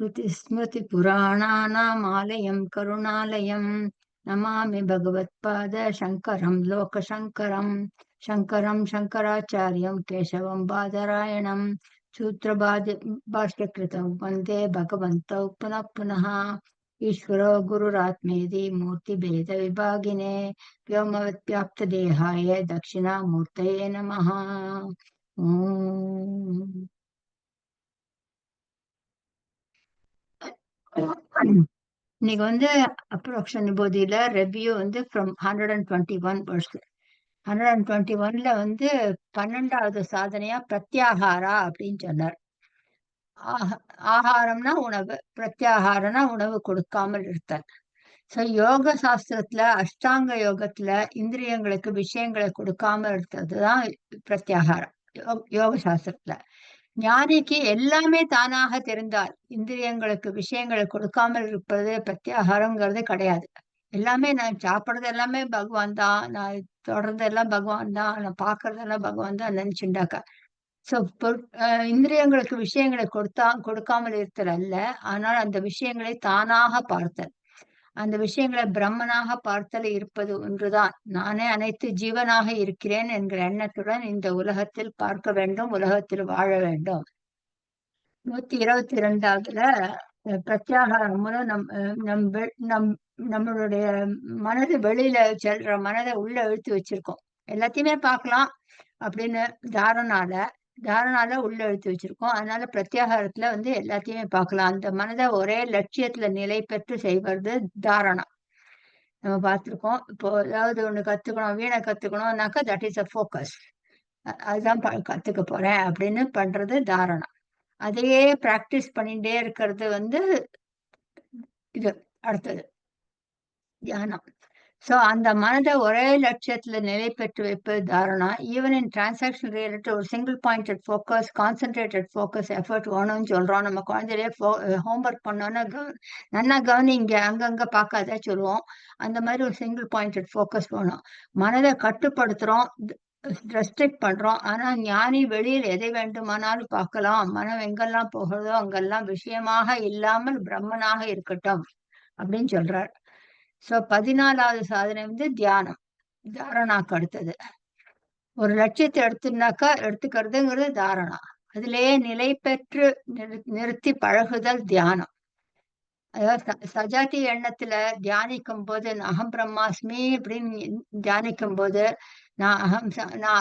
श्रुतिस्मृतिपुराणानामालयं करुणालयं नमामि भगवत्पादशङ्करं लोकशङ्करं शङ्करं शङ्कराचार्यं केशवं बादरायणं भाष्यकृतं वन्दे भगवन्तौ पुनः पुनः। ईश्वरो गुरुरात्मेति मूर्तिभेदविभागिने व्योमवद्व्याप्तदेहाय दक्षिणामूर्तये नमः। இன்னைக்கு அப்ரோக்ஷன் விபூதியில ரெவ்யூ ஃப்ரம் 121 verse. 121ல 12வது சாதனையா பிரத்யாகாரா அப்படின்னு சொன்னார். ஆகாரம்னா உணவு, பிரத்யாகாரம்னா உணவு கொடுக்காமல் இருத்தல். சோ யோக சாஸ்திரத்துல அஷ்டாங்க யோகத்துல இந்திரியங்களுக்கு விஷயங்களை கொடுக்காமல் இருக்கிறதுதான் பிரத்யாகாரம். யோக சாஸ்திரத்துல ஞானிக்கு எல்லாமே தானாக தெரிந்தால் இந்திரியங்களுக்கு விஷயங்களை கொடுக்காமல் இருப்பது பிரத்யாகாரம்ங்கிறது கிடையாது. எல்லாமே நான் சாப்பிட்றது எல்லாமே பகவான் தான், நான் தொடர்றது எல்லாம் பகவான் தான், நான் பாக்குறதெல்லாம் பகவான் தான் நினைச்சுண்டாக்கா. சோ இந்திரியங்களுக்கு விஷயங்களை கொடுக்காமல் இருத்தல் அல்ல, ஆனால் அந்த விஷயங்களை தானாக பார்த்தல், அந்த விஷயங்களை பிரம்மனாக பார்த்தல் இருப்பது ஒன்றுதான். நானே அனைத்து ஜீவனாக இருக்கிறேன் என்கிற எண்ணத்துடன் இந்த உலகத்தில் பார்க்க வேண்டும், உலகத்தில் வாழ வேண்டும். 122வதுல பிரத்யாகாரம் மூலம் நம்மளுடைய மனது வெளியில செல்ற மனதை உள்ள இழுத்து வச்சிருக்கோம். எல்லாத்தையுமே பார்க்கலாம் அப்படின்னு தாரணால உள்ள இழுத்து வச்சிருக்கோம். அதனால பிரத்யாகாரத்துல எல்லாத்தையுமே பார்க்கலாம். அந்த மனதை ஒரே லட்சியத்துல நிலை பெற்று செய்வது தாரணா. நம்ம பார்த்திருக்கோம். இப்போ ஏதாவது ஒண்ணு கத்துக்கணும், வீணை கத்துக்கணும்னாக்கா தட் இஸ் அ ஃபோக்கஸ். அதுதான் கத்துக்க போறேன் அப்படின்னு பண்றது தாரணா. அதையே பிராக்டிஸ் பண்ணிட்டே இருக்கிறது இது அடுத்தது தியானம். சோ அந்த மனதை ஒரே லட்சியத்துல நிலை பெற்று வைப்பது தாரணா. ஈவன் இன் டிரான்சாக்ஷன் ரிலேட்டட் ஒரு single pointed focus, concentrated focus effort வேணும்னு சொல்றோம். நம்ம குழந்தையிலே ஹோம்ஒர்க் பண்ணோன்னா நல்லா கவனிங்க, அங்கங்க பார்க்காத சொல்லுவோம். அந்த மாதிரி ஒரு சிங்கிள் பாயிண்டட் ஃபோக்கஸ் வேணும். மனதை கட்டுப்படுத்துறோம், ரெஸ்ட்ரிக்ட் பண்றோம். ஆனா ஞானி வெளியில் எதை வேண்டுமானாலும் பார்க்கலாம். மனம் எங்கெல்லாம் போகிறதோ அங்கெல்லாம் விஷயமாக இல்லாமல் பிரம்மனாக இருக்கட்டும் அப்படின்னு சொல்றார். சோ 14வது சாதனை தியானம், தாரணாக்கு அடுத்தது. ஒரு லட்சியத்தை எடுத்துக்கிறதுங்கிறது தாரணா. அதிலேயே நிலை பெற்று நிறுத்தி பழகுதல் தியானம். அதாவது சஜாதி எண்ணத்துல தியானிக்கும் போது அகம் பிரம்மாஸ்மி அப்படின்னு தியானிக்கும் போது நான்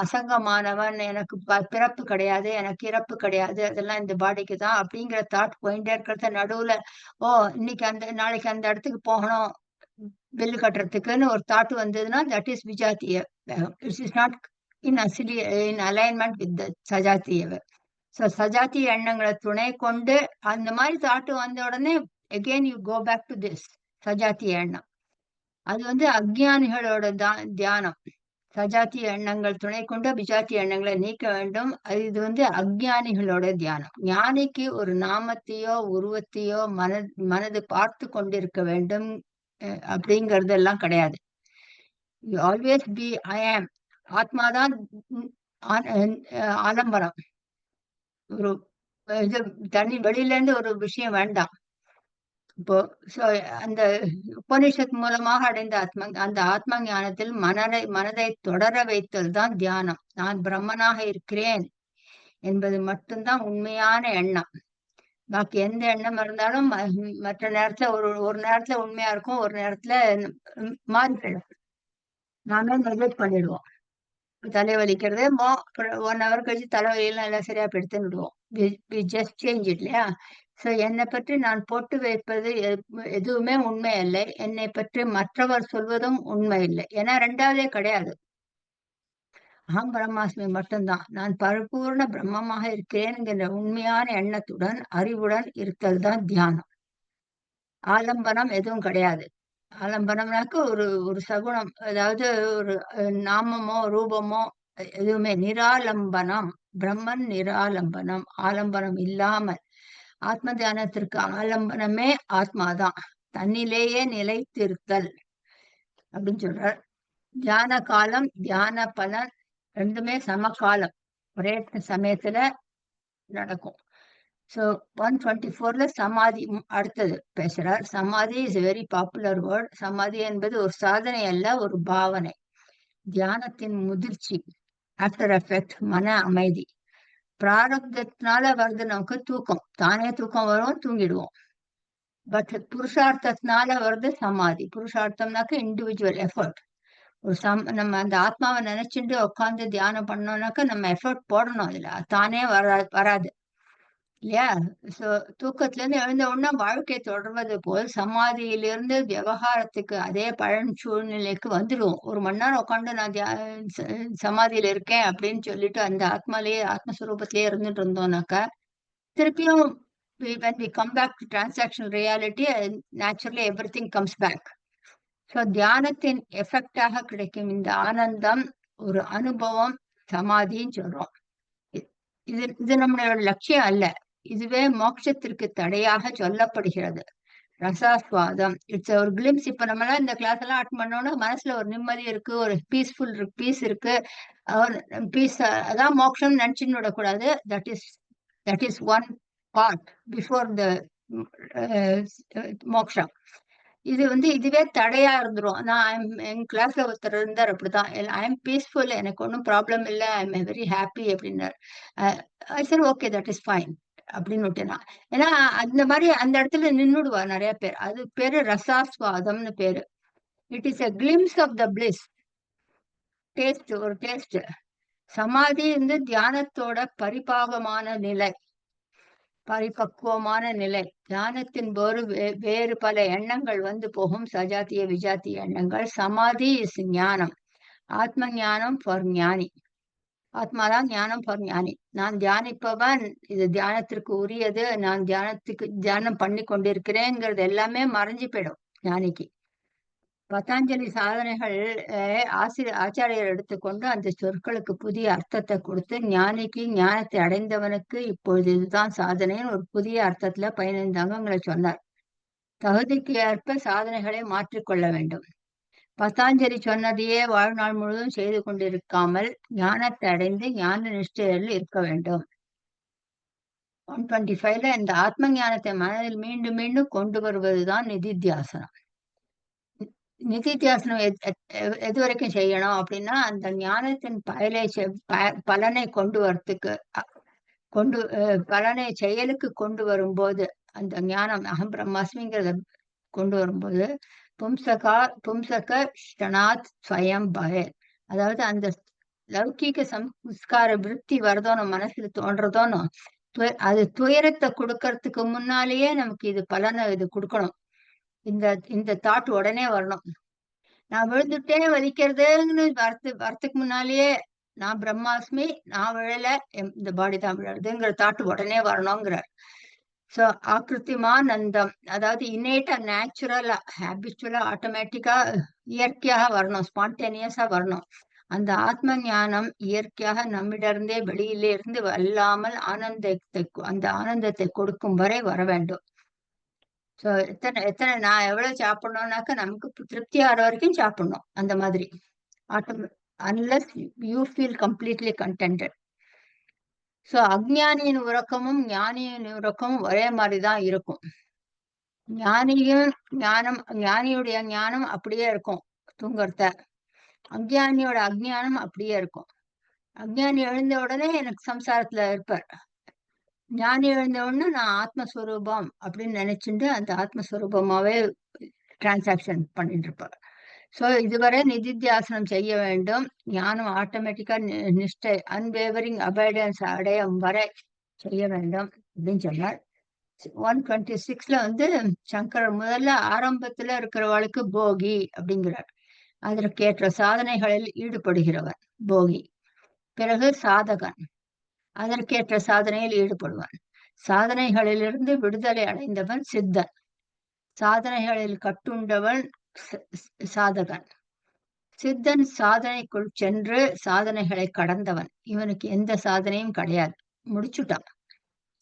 அசங்கமானவன், எனக்கு பிறப்பு கிடையாது, எனக்கு இறப்பு கிடையாது, அதெல்லாம் இந்த பாடிக்கு தான் அப்படிங்கிற தாட் போயிட்டே இருக்கிறத நடுவுல இன்னைக்கு நாளைக்கு அந்த இடத்துக்கு போகணும் பில்லு கட்டுறதுக்குன்னு ஒரு தாட் வந்ததுன்னா தட் இஸ் விஜாத்திய. It's is not in alignment with சஜாத்திய. ஸோ சஜாத்தி எண்ணங்களை துணை கொண்டு அந்த மாதிரி தாட்டு வந்த உடனே again you go back to this சஜாத்திய எண்ணம். அது அஜ்ஞானிகளோட தியானம். சஜாத்திய எண்ணங்கள் துணை கொண்டு விஜாத்திய எண்ணங்களை நீக்க வேண்டும். இது அஜ்ஞானிகளோட தியானம். ஞானிக்கு ஒரு நாமத்தையோ உருவத்தையோ மனது பார்த்து கொண்டிருக்க வேண்டும் அப்படிங்கறதெல்லாம் கிடையாது. யூ ஆல்வேஸ் பி ஐ ஆம். ஆத்மாதான் ஆலம்பரம். ஒரு இது தனி வெளியில இருந்து ஒரு விஷயம் வேண்டாம். இப்போ அந்த உபனிஷத் மூலமாக அடைந்த அந்த ஆத்ம ஞானத்தில் மனதை தொடர வைத்தல் தான் தியானம். நான் பிரம்மனாக இருக்கிறேன் என்பது மட்டும்தான் உண்மையான எண்ணம். பாக்கி எந்த எண்ணம் இருந்தாலும் மற்ற நேரத்துல ஒரு நேரத்துல உண்மையா இருக்கும், ஒரு நேரத்துல மாறி போயிடும். நாமே நெக்லெக்ட் பண்ணிடுவோம். தலைவலிக்கிறது 1 hour கழிச்சு தலைவலியெல்லாம் எல்லாம் சரியா போயிடுத்துன்னு விடுவோம். ஜஸ்ட் சேஞ்ச் இல்லையா? சோ என்னை பற்றி நான் போட்டு வைப்பது எதுவுமே உண்மை இல்லை, என்னை பற்றி மற்றவர் சொல்வதும் உண்மை இல்லை. ஏன்னா ரெண்டாவதே கிடையாது. அகம் பிரம்மாஸ்மி மட்டும்தான். நான் பரிபூர்ண பிரம்மமாக இருக்கிறேன்கிற உண்மையான எண்ணத்துடன் அறிவுடன் இருத்தல் தான் தியானம். ஆலம்பனம் எதுவும் கிடையாது. ஆலம்பனம்னாக்க ஒரு சகுனம், அதாவது ஒரு நாமமோ ரூபமோ எதுவுமே நிராலம்பனம். பிரம்மன் நிராலம்பனம், ஆலம்பனம் இல்லாமல். ஆத்ம தியானத்திற்கு ஆலம்பனமே ஆத்மாதான், தன்னிலேயே நிலைத்திருத்தல் அப்படின்னு சொல்றார். தியான காலம் தியான பலன் ரெண்டுமே சமகாலம், ஒரே சமயத்துல நடக்கும். ஸோ 124ல சமாதி அடுத்தது பேசுறார். சமாதி இஸ் வெரி பாப்புலர் வேர்ட். சமாதி என்பது ஒரு சாதனை அல்ல, ஒரு பாவனை, தியானத்தின் முதிர்ச்சி, ஆஃப்டர் எஃபெக்ட், மன அமைதி. பிராரப்தத்தினால வருது நமக்கு தூக்கம், தானே தூக்கம் வரும், தூங்கிடுவோம். பட் புருஷார்த்தத்தினால வருது சமாதி. புருஷார்த்தம்னாக்க இண்டிவிஜுவல் எஃபர்ட். நம்ம அந்த ஆத்மாவை நினைச்சுட்டு உட்காந்து தியானம் பண்ணோம்னாக்க நம்ம எஃபர்ட் போடணும், அதுல தானே வராது இல்லையா? சோ தூக்கத்துல இருந்து எழுந்த உடனே வாழ்க்கை தொடர்வது போல் சமாதியிலிருந்து விவகாரத்துக்கு அதே பழம் சூழ்நிலைக்கு வந்துடுவோம். 1 மணி நேரம் உட்காந்து நான் சமாதியில இருக்கேன் அப்படின்னு சொல்லிட்டு அந்த ஆத்மஸ்வரூபத்திலேயே இருந்துட்டு இருந்தோம்னாக்கா திருப்பியும் when we come back to transactional reality, naturally everything comes back. So தியானத்தின் எஃபெக்டாக கிடைக்கும் இந்த ஆனந்தம் ஒரு அனுபவம், சமாதின்னு சொல்றோம். இது நம்மளோட லட்சியம் அல்ல. இதுவே மோட்சத்திற்கு தடையாக சொல்லப்படுகிறது. ரசாஸ்வாதம், இட்ஸ் ஒரு கிளிம்ஸ். இப்ப நம்ம எல்லாம் இந்த கிளாஸ் எல்லாம் அட்டன் பண்ணோம்னா மனசுல ஒரு நிம்மதி இருக்கு, ஒரு பீஸ் இருக்கு. பீஸ் அதான் மோட்சம் நினைச்சுன்னு விடக்கூடாது. That is one part before the மோக்ஷம். இதுவே தடையா இருந்துரும். நான் என் கிளாஸ்ல ஒருத்தர் இருந்தார் அப்படிதான். ஐ எம் பீஸ்ஃபுல், எனக்கு ஒன்றும் ப்ராப்ளம் இல்லை, ஐ எம் வெரி ஹாப்பி அப்படின்னார். ஐ சரி ஓகே, தட் இஸ் ஃபைன் அப்படின்னு விட்டேன். ஏன்னா அந்த மாதிரி அந்த இடத்துல நின்றுடுவா நிறைய பேர். அது பேரு ரசாஸ்வாதம்னு பேரு. It is a glimpse of the bliss, taste, ஒரு டேஸ்ட். சமாதி தியானத்தோட பரிபாகமான நிலை, பரிபக்குவமான நிலை. தியானத்தின் போது வேறு பல எண்ணங்கள் போகும், சஜாத்திய விஜாத்திய எண்ணங்கள். சமாதி இஸ் ஞானம், ஆத்ம ஞானம் ஃபார் ஞானி. ஆத்மாதான் ஞானம் ஃபார் ஞானி. நான் தியானிப்பவன், இது தியானத்திற்கு உரியது, நான் தியானம் பண்ணி கொண்டிருக்கிறேங்கிறது எல்லாமே மறைஞ்சு போயிடும் ஞானிக்கு. பதாஞ்சலி சாதனைகள் ஆச்சாரியர் எடுத்துக்கொண்டு அந்த சொற்களுக்கு புதிய அர்த்தத்தை கொடுத்து ஞானிக்கு, ஞானத்தை அடைந்தவனுக்கு இப்பொழுது இதுதான் சாதனைன்னு ஒரு புதிய அர்த்தத்துல 15 அங்கங்களை சொன்னார். தகுதிக்கு ஏற்ப சாதனைகளை மாற்றிக்கொள்ள வேண்டும். பதாஞ்சலி சொன்னதையே வாழ்நாள் முழுவதும் செய்து கொண்டிருக்காமல் ஞானத்தை அடைந்து ஞான நிஷ்டையில் இருக்க வேண்டும். 125ல இந்த ஆத்ம ஞானத்தை மனதில் மீண்டும் மீண்டும் கொண்டு வருவதுதான் நிதித்தியாசனம். நிதித்தியாசனம் எது வரைக்கும் செய்யணும் அப்படின்னா, அந்த ஞானத்தின் பலனை கொண்டு வரத்துக்கு பலனை செயலுக்கு கொண்டு வரும்போது, அந்த ஞானம் அகம் பிரம்மாஸ்மிங்கிறத கொண்டு வரும்போது பும்சக ஷனாத் ஸ்வயம் பய, அதாவது அந்த லௌகீக சம்ஸ்கார விருத்தி வருதோனோ, மனசுல தோன்றதோனோ, அது துயரத்தை கொடுக்கறதுக்கு முன்னாலேயே நமக்கு இது பலனை இது கொடுக்கணும். இந்த தாட் உடனே வரணும். நான் விழுந்துட்டே வலிக்கிறதுன்னு வரத்துக்கு முன்னாலேயே நான் பிரம்மாஸ்மி, நான் விழல, இந்த பாடி தான் விழறதுங்கிற தாட் உடனே வரணுங்கிறார். சோ ஆக்கிருத்திமானந்தம், அதாவது இன்னேட்டா, நேச்சுரலா, ஹேபிச்சுவலா, ஆட்டோமேட்டிக்கா, இயற்கையாக வரணும், ஸ்பான்டேனியஸா வரணும். அந்த ஆத்ம ஞானம் இயற்கையாக நம்மிடந்தே வெளியிலே இருந்து அல்லாமல் அந்த ஆனந்தத்தை கொடுக்கும் வரை வர வேண்டும். சோ எத்தனை நான் எவ்வளவு சாப்பிடணும்னாக்க நமக்கு திருப்தி ஆற வரைக்கும் சாப்பிடணும். அந்த மாதிரி unless you feel completely contented. So அஜ்ஞானியின் உறக்கமும் ஞானியின் உறக்கமும் ஒரே மாதிரிதான் இருக்கும். ஞானியுடைய ஞானம் அப்படியே இருக்கும் தூங்குறத, அஞ்ஞானியோட அஜ்ஞானம் அப்படியே இருக்கும். அஜ்ஞானி எழுந்த உடனே எனக்கு சம்சாரத்துல இருப்பார். ஞானி எழுந்த உடனே நான் ஆத்மஸ்வரூபம் அப்படின்னு நினைச்சுட்டு அந்த ஆத்மஸ்வரூபமாவே டிரான்சாக்சன் பண்ணிட்டு இருப்பார். சோ இதுவரை நிதித்தியாசனம் செய்ய வேண்டும். ஞானம் ஆட்டோமேட்டிக்கா நிஷ்டை, அன்வேவரிங் அபைடன்ஸ் அடையும் வரை செய்ய வேண்டும் அப்படின்னு சொன்னார். 126ல சங்கரர் முதல்ல ஆரம்பத்துல இருக்கிறவளுக்கு போகி அப்படிங்கிறார். அதற்கேற்ற சாதனைகளில் ஈடுபடுகிறவன் போகி. பிறகு சாதகன், அதற்கேற்ற சாதனையில் ஈடுபடுவான். சாதனைகளிலிருந்து விடுதலை அடைந்தவன் சித்தன். சாதனைகளில் கட்டுண்டவன் சாதகன். சித்தன் சாதனைக்குள் சென்று சாதனைகளை கடந்தவன். இவனுக்கு எந்த சாதனையும் கிடையாது, முடிச்சுட்டான்.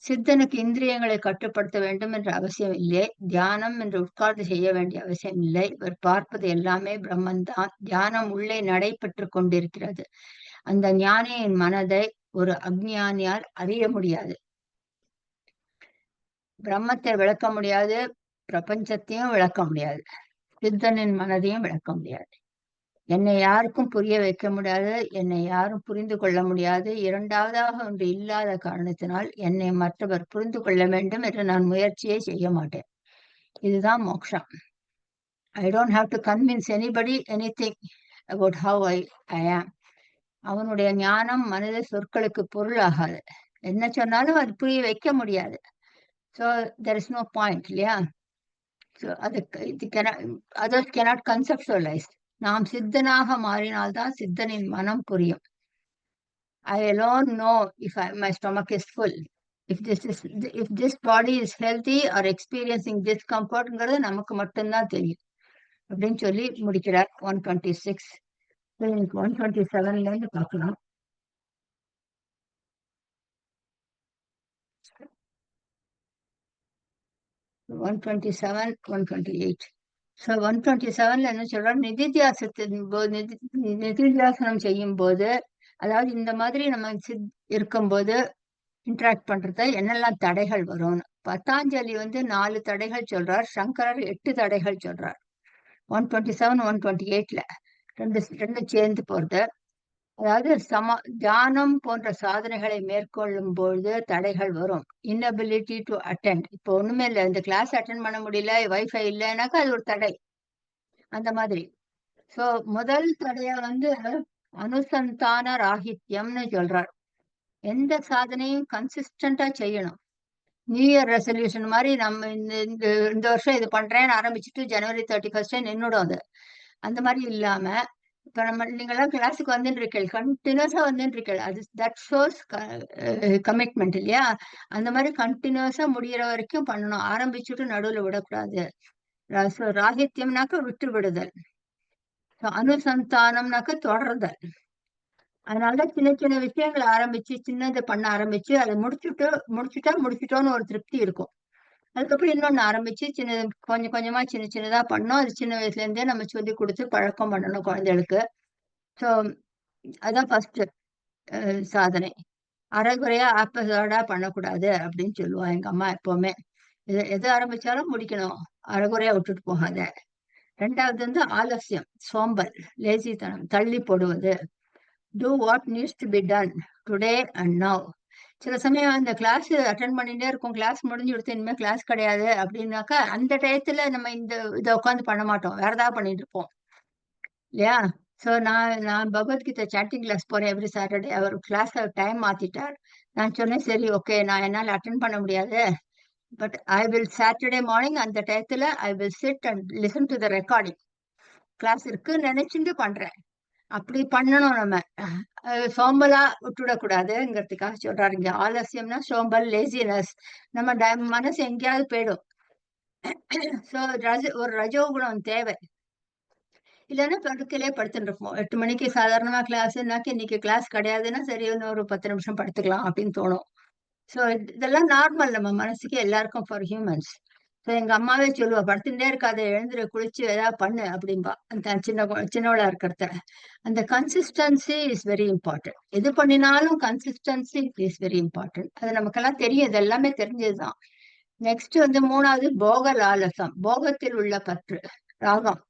சித்தனுக்கு இந்திரியங்களை கட்டுப்படுத்த வேண்டும் என்ற அவசியம் இல்லை. தியானம் என்று உட்கார்ந்து செய்ய வேண்டிய அவசியம் இல்லை. இவர் பார்ப்பது எல்லாமே பிரம்மன் தான். தியானம் உள்ளே நடைபெற்று கொண்டிருக்கிறது. அந்த ஞானியின் மனதை ஒரு அஞ்ஞானியால் அறிய முடியாது. பிரம்மத்தை விளக்க முடியாது, பிரபஞ்சத்தையும் விளக்க முடியாது, சித்தனின் மனதையும் விளக்க முடியாது. என்னை யாருக்கும் புரிய வைக்க முடியாது, என்னை யாரும் புரிந்து கொள்ள முடியாது. இரண்டாவதாக ஒன்று இல்லாத காரணத்தினால் என்னை மற்றவர் புரிந்து கொள்ள வேண்டும் என்று நான் முயற்சியே செய்ய மாட்டேன். இதுதான் மோக்ஷம். I don't have to convince anybody anything about how I am. அவனுடைய ஞானம் மனித சொற்களுக்கு பொருள் ஆகாது. என்ன சொன்னாலும் அது புரிய வைக்க முடியாது. So there is no point இல்லையா? ஸோ அதுக்கு இது அதர்ஸ் cannot conceptualize. நாம் சித்தனாக மாறினால்தான் சித்தனின் மனம் புரியும். I alone know if my stomach is full. If this body is healthy or experiencing discomfortங்கிறது நமக்கு மட்டும்தான் தெரியும் அப்படின்னு சொல்லி முடிக்கிறார் 126. 127ல இருந்து பார்க்கலாம். 127, 128. ஸோ 127ல என்ன சொல்றோம், நிதித்தியாசனம் செய்யும் போது, அதாவது இந்த மாதிரி நம்ம இருக்கும்போது இன்டராக்ட் பண்றத என்னெல்லாம் தடைகள் வரும்னு பத்தாஞ்சலி 4 தடைகள் சொல்றார், சங்கரர் 8 தடைகள் சொல்றார். 127, 128ல ரெண்டு சேர்ந்து போறது. அதாவது தியானம் போன்ற சாதனைகளை மேற்கொள்ளும் பொழுது தடைகள் வரும். Inability to attend. இப்போ ஒண்ணுமே இல்லை, இந்த கிளாஸ் அட்டென்ட் பண்ண முடியல, வைஃபை இல்லைனாக்கா அது ஒரு தடை. அந்த மாதிரி. சோ முதல் தடைய அனுசந்தான ராகித்யம்னு சொல்றார். எந்த சாதனையும் கன்சிஸ்டண்டா செய்யணும். நியூ இயர் ரெசல்யூஷன் மாதிரி நம்ம இந்த வருஷம் இது பண்றேன்னு ஆரம்பிச்சுட்டு ஜனவரி 31 நின்னுடும் அது. அந்த மாதிரி இல்லாம இப்ப நீங்கெல்லாம் கிளாஸுக்கு வந்துட்டு இருக்கீங்க, கண்டினியூஸா வந்துட்டு இருக்கீங்க, அது தட் ஷோஸ் கமிட்மெண்ட் இல்லையா? அந்த மாதிரி கண்டினியூஸா முடிகிற வரைக்கும் பண்ணணும். ஆரம்பிச்சுட்டு நடுவுல விடக்கூடாது. ராகித்யம்னாக்க விட்டு விடுதல், அனுசந்தானம்னாக்க தொடர்தல். அதனாலதான் சின்ன சின்ன விஷயங்களை ஆரம்பிச்சு சின்னதை பண்ண ஆரம்பிச்சு அதை முடிச்சுட்டோன்னு ஒரு திருப்தி இருக்கும். அதுக்கப்புறம் இன்னொன்னு ஆரம்பிச்சு கொஞ்சம் கொஞ்சமா சின்னதா பண்ணோம். அது சின்ன வயசுல இருந்தே நம்ம சொல்லி கொடுத்து பழக்கம் பண்ணணும் குழந்தைகளுக்கு. ஸோ அதான் ஃபர்ஸ்ட் சாதனை. அரைகுறையா ஆப்பசோடா பண்ணக்கூடாது அப்படின்னு சொல்லுவா எங்க அம்மா எப்பவுமே. எது ஆரம்பிச்சாலும் முடிக்கணும், அரைகுறையா விட்டுட்டு போகாத. ரெண்டாவது ஆலசியம், சோம்பல், லேசித்தனம், தள்ளி போடுவது. Do what needs to be done today and now. சில சமயம் அந்த கிளாஸ் அட்டன் பண்ணிட்டே இருக்கும், கிளாஸ் முடிஞ்சு கொடுத்து இனிமே கிளாஸ் கிடையாது அப்படின்னாக்கா அந்த டயத்துல நம்ம இதை உட்காந்து பண்ண மாட்டோம், வேற ஏதாவது பண்ணிட்டு இருப்போம் இல்லையா? ஸோ நான் பகவத்கீதை சாட்டிங் கிளாஸ் போறேன் எவ்ரி சாட்டர்டே. அவர் கிளாஸ் டைம் மாத்திட்டார். நான் சொன்னேன், சரி ஓகே, நான் என்னால் அட்டன் பண்ண முடியாது, but I will Saturday morning அந்த டயத்துல I will sit and listen to the recording. Class இருக்குன்னு நினைச்சுட்டு பண்றேன். அப்படி பண்ணணும். நம்ம சோம்பலா விட்டுடக்கூடாதுங்கிறதுக்காக சொல்றாரு இங்க. ஆலசியம்னா சோம்பல், லேசினஸ். நம்ம மனசு எங்கேயாவது போயிடும். ஸோ ஒரு ரஜோகுணம் தேவை. இல்லைன்னா படுக்கையிலே படுத்துட்டு இருப்போம். 8 மணிக்கு சாதாரணமா கிளாஸ்னாக்க இன்னைக்கு கிளாஸ் கிடையாதுன்னா சரி ஒரு 10 நிமிஷம் படுத்துக்கலாம் அப்படின்னு தோணும். ஸோ இதெல்லாம் நார்மல் நம்ம மனசுக்கு, எல்லாருக்கும், ஃபார் ஹியூமன்ஸ். ஸோ எங்க அம்மாவே சொல்லுவா, படுத்துட்டே இருக்காது, எழுந்துரு, குளிச்சு ஏதாவது பண்ணு அப்படின்பா. அந்த சின்னவளா இருக்கிறத. அந்த கன்சிஸ்டன்சி இஸ் வெரி இம்பார்ட்டன்ட். எது பண்ணினாலும் கன்சிஸ்டன்சி இஸ் வெரி இம்பார்ட்டன்ட். அது நமக்கெல்லாம் தெரியும், இது எல்லாமே தெரிஞ்சதுதான். நெக்ஸ்ட் மூணாவது போக லாலசம், போகத்தில் உள்ள பற்று, ராகம்.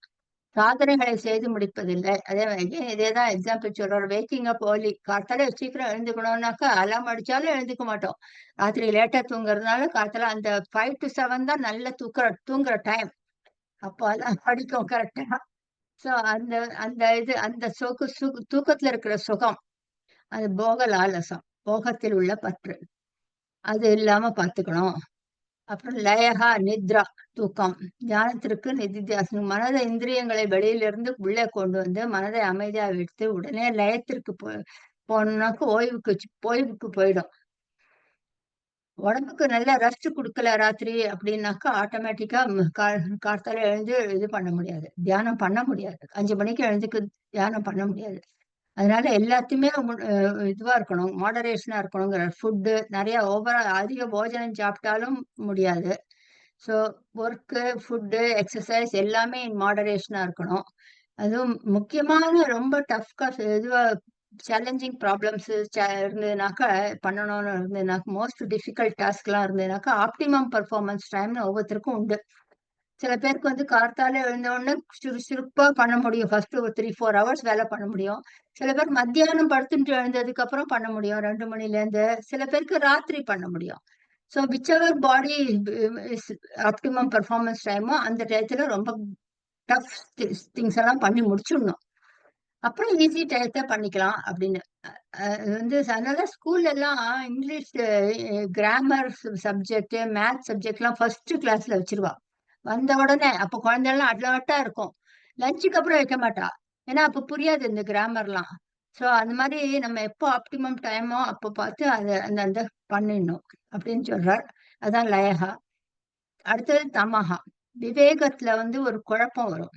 சாதனைகளை செய்து முடிப்பதில்லை. இதேதான் எக்ஸாம்பிள் சொல்றாரு. வேக்கிங் அப் ஏர்லி, காத்தால சீக்கிரம் எழுந்துக்கணும்னாக்கா அலாம் அடிச்சாலும் எழுந்துக்க மாட்டோம். ராத்திரி லேட்டா தூங்குறதுனால காத்தால அந்த 5 to 7 தான் நல்ல தூங்குற டைம். அப்போ அதான் படிக்கும் கரெக்டா. சோ அந்த தூக்கத்துல இருக்கிற சுகம், அது போக லாலசம், போகத்தில் உள்ள பற்று, அது இல்லாம பாத்துக்கணும். அப்புறம் லயகா, நித்ரா, தூக்கம். தியானத்திற்கு நிதித்தியாசனம். மனதை இந்திரியங்களை வெளியிலிருந்து உள்ளே கொண்டு மனதை அமைதியா விடுத்து உடனே லயத்திற்கு போனோம்னாக்க ஓய்வுக்கு போயிடும். உடம்புக்கு நல்ல ரெஸ்ட் கொடுக்கல ராத்திரி அப்படின்னாக்கா ஆட்டோமேட்டிக்கா காத்தால எழுந்து இது பண்ண முடியாது, தியானம் பண்ண முடியாது. 5 மணிக்கு எழுந்துக்கு தியானம் பண்ண முடியாது. அதனால எல்லாத்தையுமே இதுவா இருக்கணும், மாடரேஷனா இருக்கணுங்கிற. ஃபுட்டு நிறைய அதிக போஜனம் சாப்பிட்டாலும் முடியாது. ஸோ ஒர்க்கு, ஃபுட்டு, எக்ஸசைஸ் எல்லாமே இன் மாடரேஷனா இருக்கணும். அதுவும் முக்கியமான ரொம்ப டஃப் இதுவா சேலஞ்சிங் ப்ராப்ளம்ஸ் இருந்ததுனாக்கா பண்ணணும்னு இருந்ததுனாக்கா மோஸ்ட் டிஃபிகல்ட் டாஸ்க்லாம் இருந்ததுனாக்கா ஆப்டிமம் பர்ஃபார்மன்ஸ் டைம்னு ஒவ்வொருத்தருக்கும் உண்டு. சில பேருக்கு வந்து கார்த்தால எழுந்த உடனே சுறுசுறுப்பா பண்ண முடியும். ஃபர்ஸ்ட் ஒரு 3-4 ஹவர்ஸ் வேலை பண்ண முடியும். சில பேர் மத்தியானம் படுத்துட்டு எழுந்ததுக்கு அப்புறம் பண்ண முடியும் 2 மணில இருந்து. சில பேருக்கு ராத்திரி பண்ண முடியும். So whichever body is optimum performance டைமோ அந்த டயத்துல ரொம்ப டஃப் திங்ஸ் எல்லாம் பண்ணி முடிச்சிடணும். அப்புறம் ஈஸி டயத்தை பண்ணிக்கலாம் அப்படின்னு. அது வந்து அதனால ஸ்கூல்ல எல்லாம் இங்கிலீஷ் கிராமர் சப்ஜெக்ட் மேத்ஸ் சப்ஜெக்ட்லாம் ஃபர்ஸ்ட் கிளாஸ்ல வச்சிருவா. வந்த உடனே அப்ப குழந்தைகள்லாம் அட்லாட்டா இருக்கும். லஞ்சுக்கு அப்புறம் வைக்க மாட்டா. ஏன்னா அப்ப புரியாது இந்த கிராமர்லாம். ஸோ அந்த மாதிரி நம்ம எப்போ ஆப்டிமம் டைமோ அப்போ பார்த்து அதை அந்த அந்த பண்ணிடணும் அப்படின்னு சொல்றார். அதான் லயஹா. அடுத்தது தமஹா. விவேகத்துல வந்து ஒரு குழப்பம் வரும்.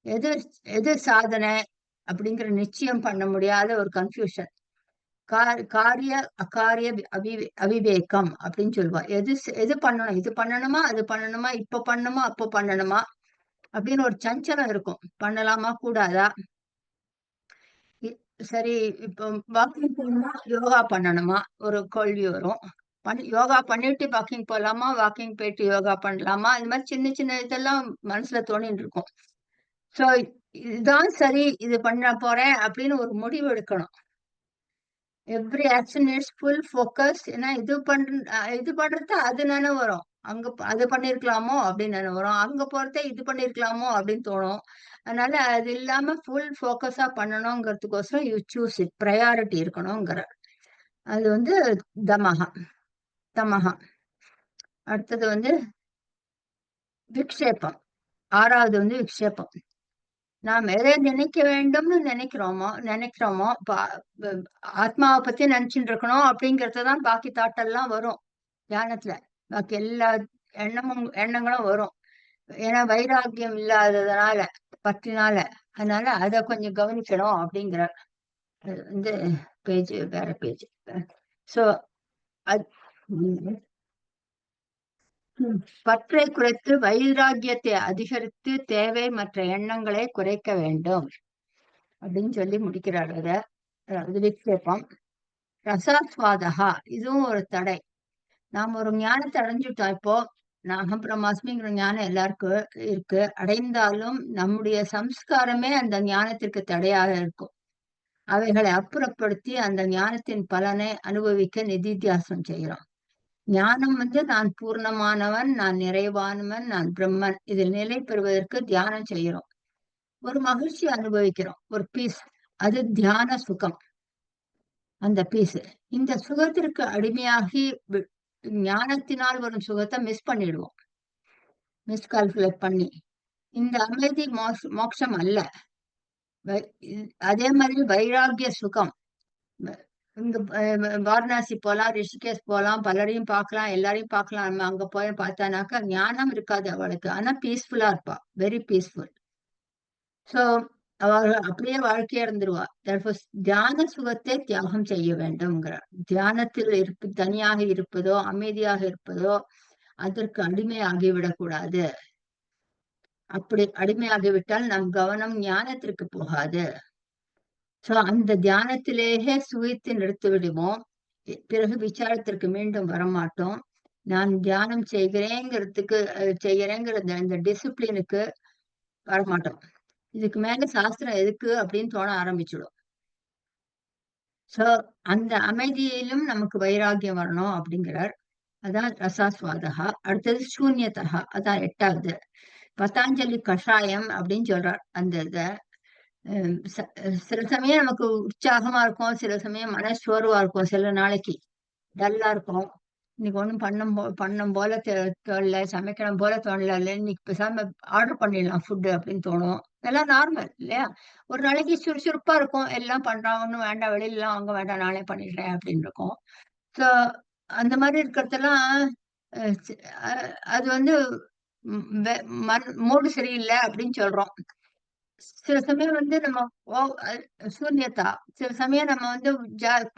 எது எது சாதனை அப்படிங்கிற நிச்சயம் பண்ண முடியாத ஒரு கன்ஃபியூஷன். காரிய அகாரிய அவிவேகம் அப்படின்னு சொல்லுவா. எது பண்ணணும், இது பண்ணணுமா அது பண்ணணுமா, இப்ப பண்ணணுமா அப்ப பண்ணணுமா அப்படின்னு ஒரு சஞ்சலம் இருக்கும். பண்ணலாமா கூடாதா. சரி, இப்போ வாக்கிங் போகணுமா யோகா பண்ணணுமா ஒரு கேள்வி வரும். யோகா பண்ணிட்டு வாக்கிங் போலாமா, வாக்கிங் போயிட்டு யோகா பண்ணலாமா, இந்த மாதிரி சின்ன சின்ன இதெல்லாம் மனசுல தோணிட்டு இருக்கும். சோ இதுதான் சரி, இது பண்ண போறேன் அப்படின்னு ஒரு முடிவு எடுக்கணும். Every action is full focus. ஏன்னா இது பண்றது அது நினைவு வரும். அது பண்ணிருக்கலாமோ அப்படின்னு நினைவு வரும். அங்க போறதே இது பண்ணிருக்கலாமோ அப்படின்னு தோணும். அதனால அது இல்லாம ஃபுல் ஃபோக்கஸா பண்ணணுங்கிறதுக்கோசரம் யூ சூஸ் இட். ப்ரையாரிட்டி இருக்கணுங்கிற. அது வந்து தமஹா. தமஹா. அடுத்தது வந்து விக்ஷேபம். ஆறாவது வந்து விக்ஷேபம். நாம் எதை நினைக்க வேண்டும்னு நினைக்கிறோமோ ஆத்மாவை பத்தி நினைச்சுட்டு இருக்கணும் அப்படிங்கறதுதான் பாக்கி தாட்டெல்லாம் வரும் தியானத்துல. பாக்கி எல்லா எண்ணங்களும் வரும். ஏன்னா வைராக்கியம் இல்லாததுனால, பற்றினால. அதனால அதை கொஞ்சம் கவனிக்கணும் அப்படிங்கிற. அது வந்து வேற பேஜ். சோ அது பற்றை குறைத்து வைராக்கியத்தை அதிகரித்து தேவை மற்ற எண்ணங்களை குறைக்க வேண்டும் அப்படின்னு சொல்லி முடிக்கிறார் அத. அது விக்ஷேபம். ரசாஸ்வாதகா. இதுவும் ஒரு தடை. நாம் ஒரு ஞானத்தை அடைஞ்சுட்டோம் இப்போ. நாகம் பிரம்மாஸ்மிங்கிற ஞானம் எல்லாருக்கும் இருக்கு. அடைந்தாலும் நம்முடைய சம்ஸ்காரமே அந்த ஞானத்திற்கு தடையாக இருக்கும். அவைகளை அப்புறப்படுத்தி அந்த ஞானத்தின் பலனை அனுபவிக்க நிதித்தியாசனம் செய்கிறோம். ஞானம் வந்து நான் பூர்ணமானவன், நான் நிறைவானவன், நான் பிரம்மன் இதில் நிலை பெறுவதற்கு தியானம் செய்கிறோம். ஒரு மகிழ்ச்சி அனுபவிக்கிறோம், ஒரு பீஸ். அது தியான சுகம். அந்த பீஸ் இந்த சுகத்திற்கு அடிமையாகி ஞானத்தினால் வரும் சுகத்தை மிஸ் பண்ணிடுவோம். மிஸ்கால்குலேட் பண்ணி இந்த அமைதி மோட்சம் அல்ல. அதே மாதிரி வைராகிய சுகம். இங்க வாரணாசி போலாம், ரிஷிகேஷ் போலாம், பலரையும் பார்க்கலாம், எல்லாரையும் பார்க்கலாம். நம்ம அங்க போய் பார்த்தானாக்கா ஞானம் இருக்காது அவளுக்கு. ஆனா பீஸ்ஃபுல்லா இருப்பா. Very peaceful. சோ அவர்கள் அப்படியே வாழ்க்கையா இருந்துருவா. தியான சுகத்தை தியாகம் செய்ய வேண்டும்ங்கிறார். தியானத்தில் தனியாக இருப்பதோ அமைதியாக இருப்பதோ அதற்கு அடிமையாகிவிடக் கூடாது. அப்படி அடிமையாகிவிட்டால் நம் கவனம் ஞானத்திற்கு போகாது. சோ அந்த தியானத்திலேயே சுகித்து நிறுத்தி விடுவோம். பிறகு விசாரத்திற்கு மீண்டும் வரமாட்டோம். நான் தியானம் செய்கிறேங்கிற இந்த டிசிப்ளினுக்கு வரமாட்டோம். இதுக்கு மேல சாஸ்திரம் எதுக்கு அப்படின்னு தோண ஆரம்பிச்சிடும். சோ அந்த அமைதியிலும் நமக்கு வைராகியம் வரணும் அப்படிங்கிறார். அதான் ரசாஸ்வாதகா. அடுத்தது சூன்யதகா. அதான் 8வது. பதாஞ்சலி கஷாயம் அப்படின்னு சொல்றார் அந்த இத. சில சமயம் நமக்கு உற்சாகமா இருக்கும், சில சமயம் மனசோர்வா இருக்கும், சில நாளைக்கு டல்லா இருக்கும். இன்னைக்கு ஒண்ணும் பண்ணும் போல தோணல, சமைக்கணும் போல தோணல, இல்லை இன்னைக்கு பேசாம ஆர்டர் பண்ணிடலாம் ஃபுட்டு அப்படின்னு தோணும். இதெல்லாம் நார்மல் இல்லையா? ஒரு நாளைக்கு சுறுசுறுப்பா இருக்கும், எல்லாம் பண்றான், ஒண்ணும் வேண்டாம், வெளியிலாம் வாங்க வேண்டாம், நானே பண்ணிடுறேன் அப்படின்னு இருக்கும். ஸோ அந்த மாதிரி இருக்கிறதெல்லாம் அது வந்து மூடு சரியில்லை அப்படின்னு சொல்றோம். சில சமயம் வந்து நம்ம சூன்யத்தா. சில சமயம் நம்ம வந்து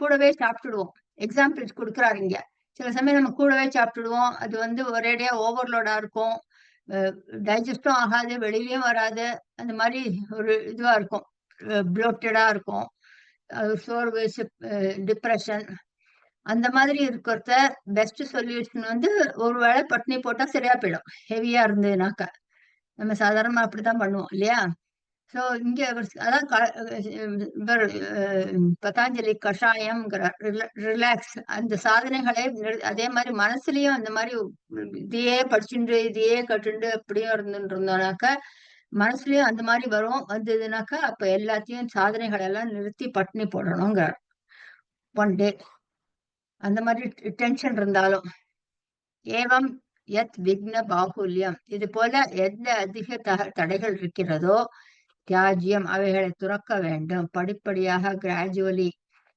கூடவே சாப்பிட்டுடுவோம். எக்ஸாம்பிள்ஸ் கொடுக்குறாரு இங்க. சில சமயம் நம்ம கூடவே சாப்பிட்டுடுவோம். அது வந்து ஒரேடியா ஓவர்லோடா இருக்கும். டைஜஸ்டும் ஆகாது, வெளியிலயும் வராது. அந்த மாதிரி ஒரு இதுவா இருக்கும். ப்ளோட்டடா இருக்கும். சோர்வு, டிப்ரெஷன் அந்த மாதிரி இருக்கிறத பெஸ்ட் சொல்யூஷன் வந்து ஒரு வேளை பட்னி போட்டா சரியா போயிடும். ஹெவியா இருந்ததுனாக்கா நம்ம சாதாரணமா அப்படித்தான் பண்ணுவோம் இல்லையா? சோ இங்க அதான் இவர் பதாஞ்சலி கஷாயம்ங்கிறார். ரிலாக்ஸ் அந்த சாதனைகளே அதே மாதிரி மனசுலயும் அந்த மாதிரி இதையே படிச்சுட்டு இதையே கட்டுண்டு அப்படியே இருந்துட்டு இருந்தோம்னாக்கா மனசுலயும் அந்த மாதிரி வரும். வந்ததுனாக்கா அப்ப எல்லாத்தையும் சாதனைகள் எல்லாம் நிறுத்தி பட்டினி போடணுங்கிறார். ஒன் டே அந்த மாதிரி டென்ஷன் இருந்தாலும் ஏவம் யத் விக்ன பாகுல்யம் இது போல எந்த அதிக தடைகள் இருக்கிறதோ தியாஜ்யம் அவைகளை துறக்க வேண்டும். படிப்படியாக கிராஜுவலி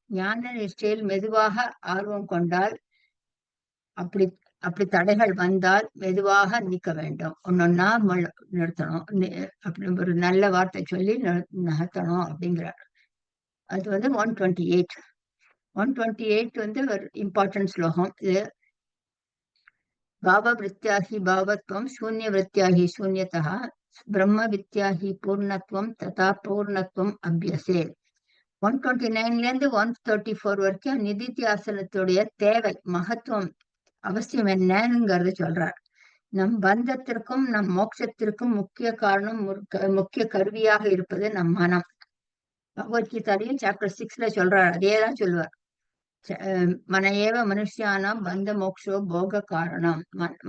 ஞான நிஷ்டையில் மெதுவாக ஆர்வம் கொண்டால் அப்படி அப்படி தடைகள் வந்தால் மெதுவாக நீக்க வேண்டும். ஒன்னொன்னா நிறுத்தணும். அப்படி ஒரு நல்ல வார்த்தை சொல்லி நகர்த்தணும் அப்படிங்கிறார். அது வந்து 128. 128 வந்து ஒரு இம்பார்ட்டன்ட் ஸ்லோகம் இது. பாவ வித்யாஹி பாவத்வம் சூன்ய வித்யாஹி சூன்யதா பிரம்ம வித்யாஹி பூர்ணத்துவம் ததா பூர்ணத்துவம் அபியசே. 129ல இருந்து 134 வரைக்கும் நிதித்தியாசனத்துடைய தேவை மகத்துவம் அவசியம் என்னங்கிறத சொல்றார். நம் பந்தத்திற்கும் நம் மோட்சத்திற்கும் முக்கிய காரணம் முக்கிய கருவியாக இருப்பது நம் மனம். பகவத்கீதாலையும் சாப்டர் 6ல சொல்றார். அதேதான் சொல்லுவார். மனையேவ மனுஷியானாம் பந்த மோக்ஷோ போக காரணம்.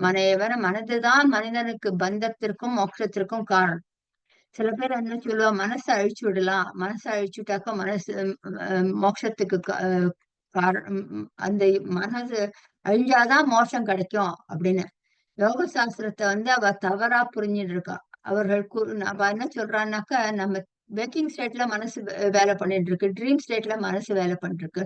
மனையேவன மனதுதான் மனிதனுக்கு பந்தத்திற்கும் மோட்சத்திற்கும் காரணம். சில பேர் என்ன சொல்லுவா, மனசை அழிச்சு விடலாம், மனசை அழிச்சுட்டாக்கா மனசு மோட்சத்துக்கு காரணம், அந்த மனசு அழிஞ்சாதான் மோட்சம் கிடைக்கும் அப்படின்னு யோக சாஸ்திரத்தை வந்து அவ தவறா புரிஞ்சுட்டு இருக்கா. அவர்கள் அவ என்ன சொல்றான்னாக்கா, நம்ம வேக்கிங் ஸ்டேட்ல மனசு வேலை பண்ணிட்டு இருக்கு, ட்ரீம் ஸ்டேட்ல மனசு வேலை பண்ணிட்டு இருக்கு.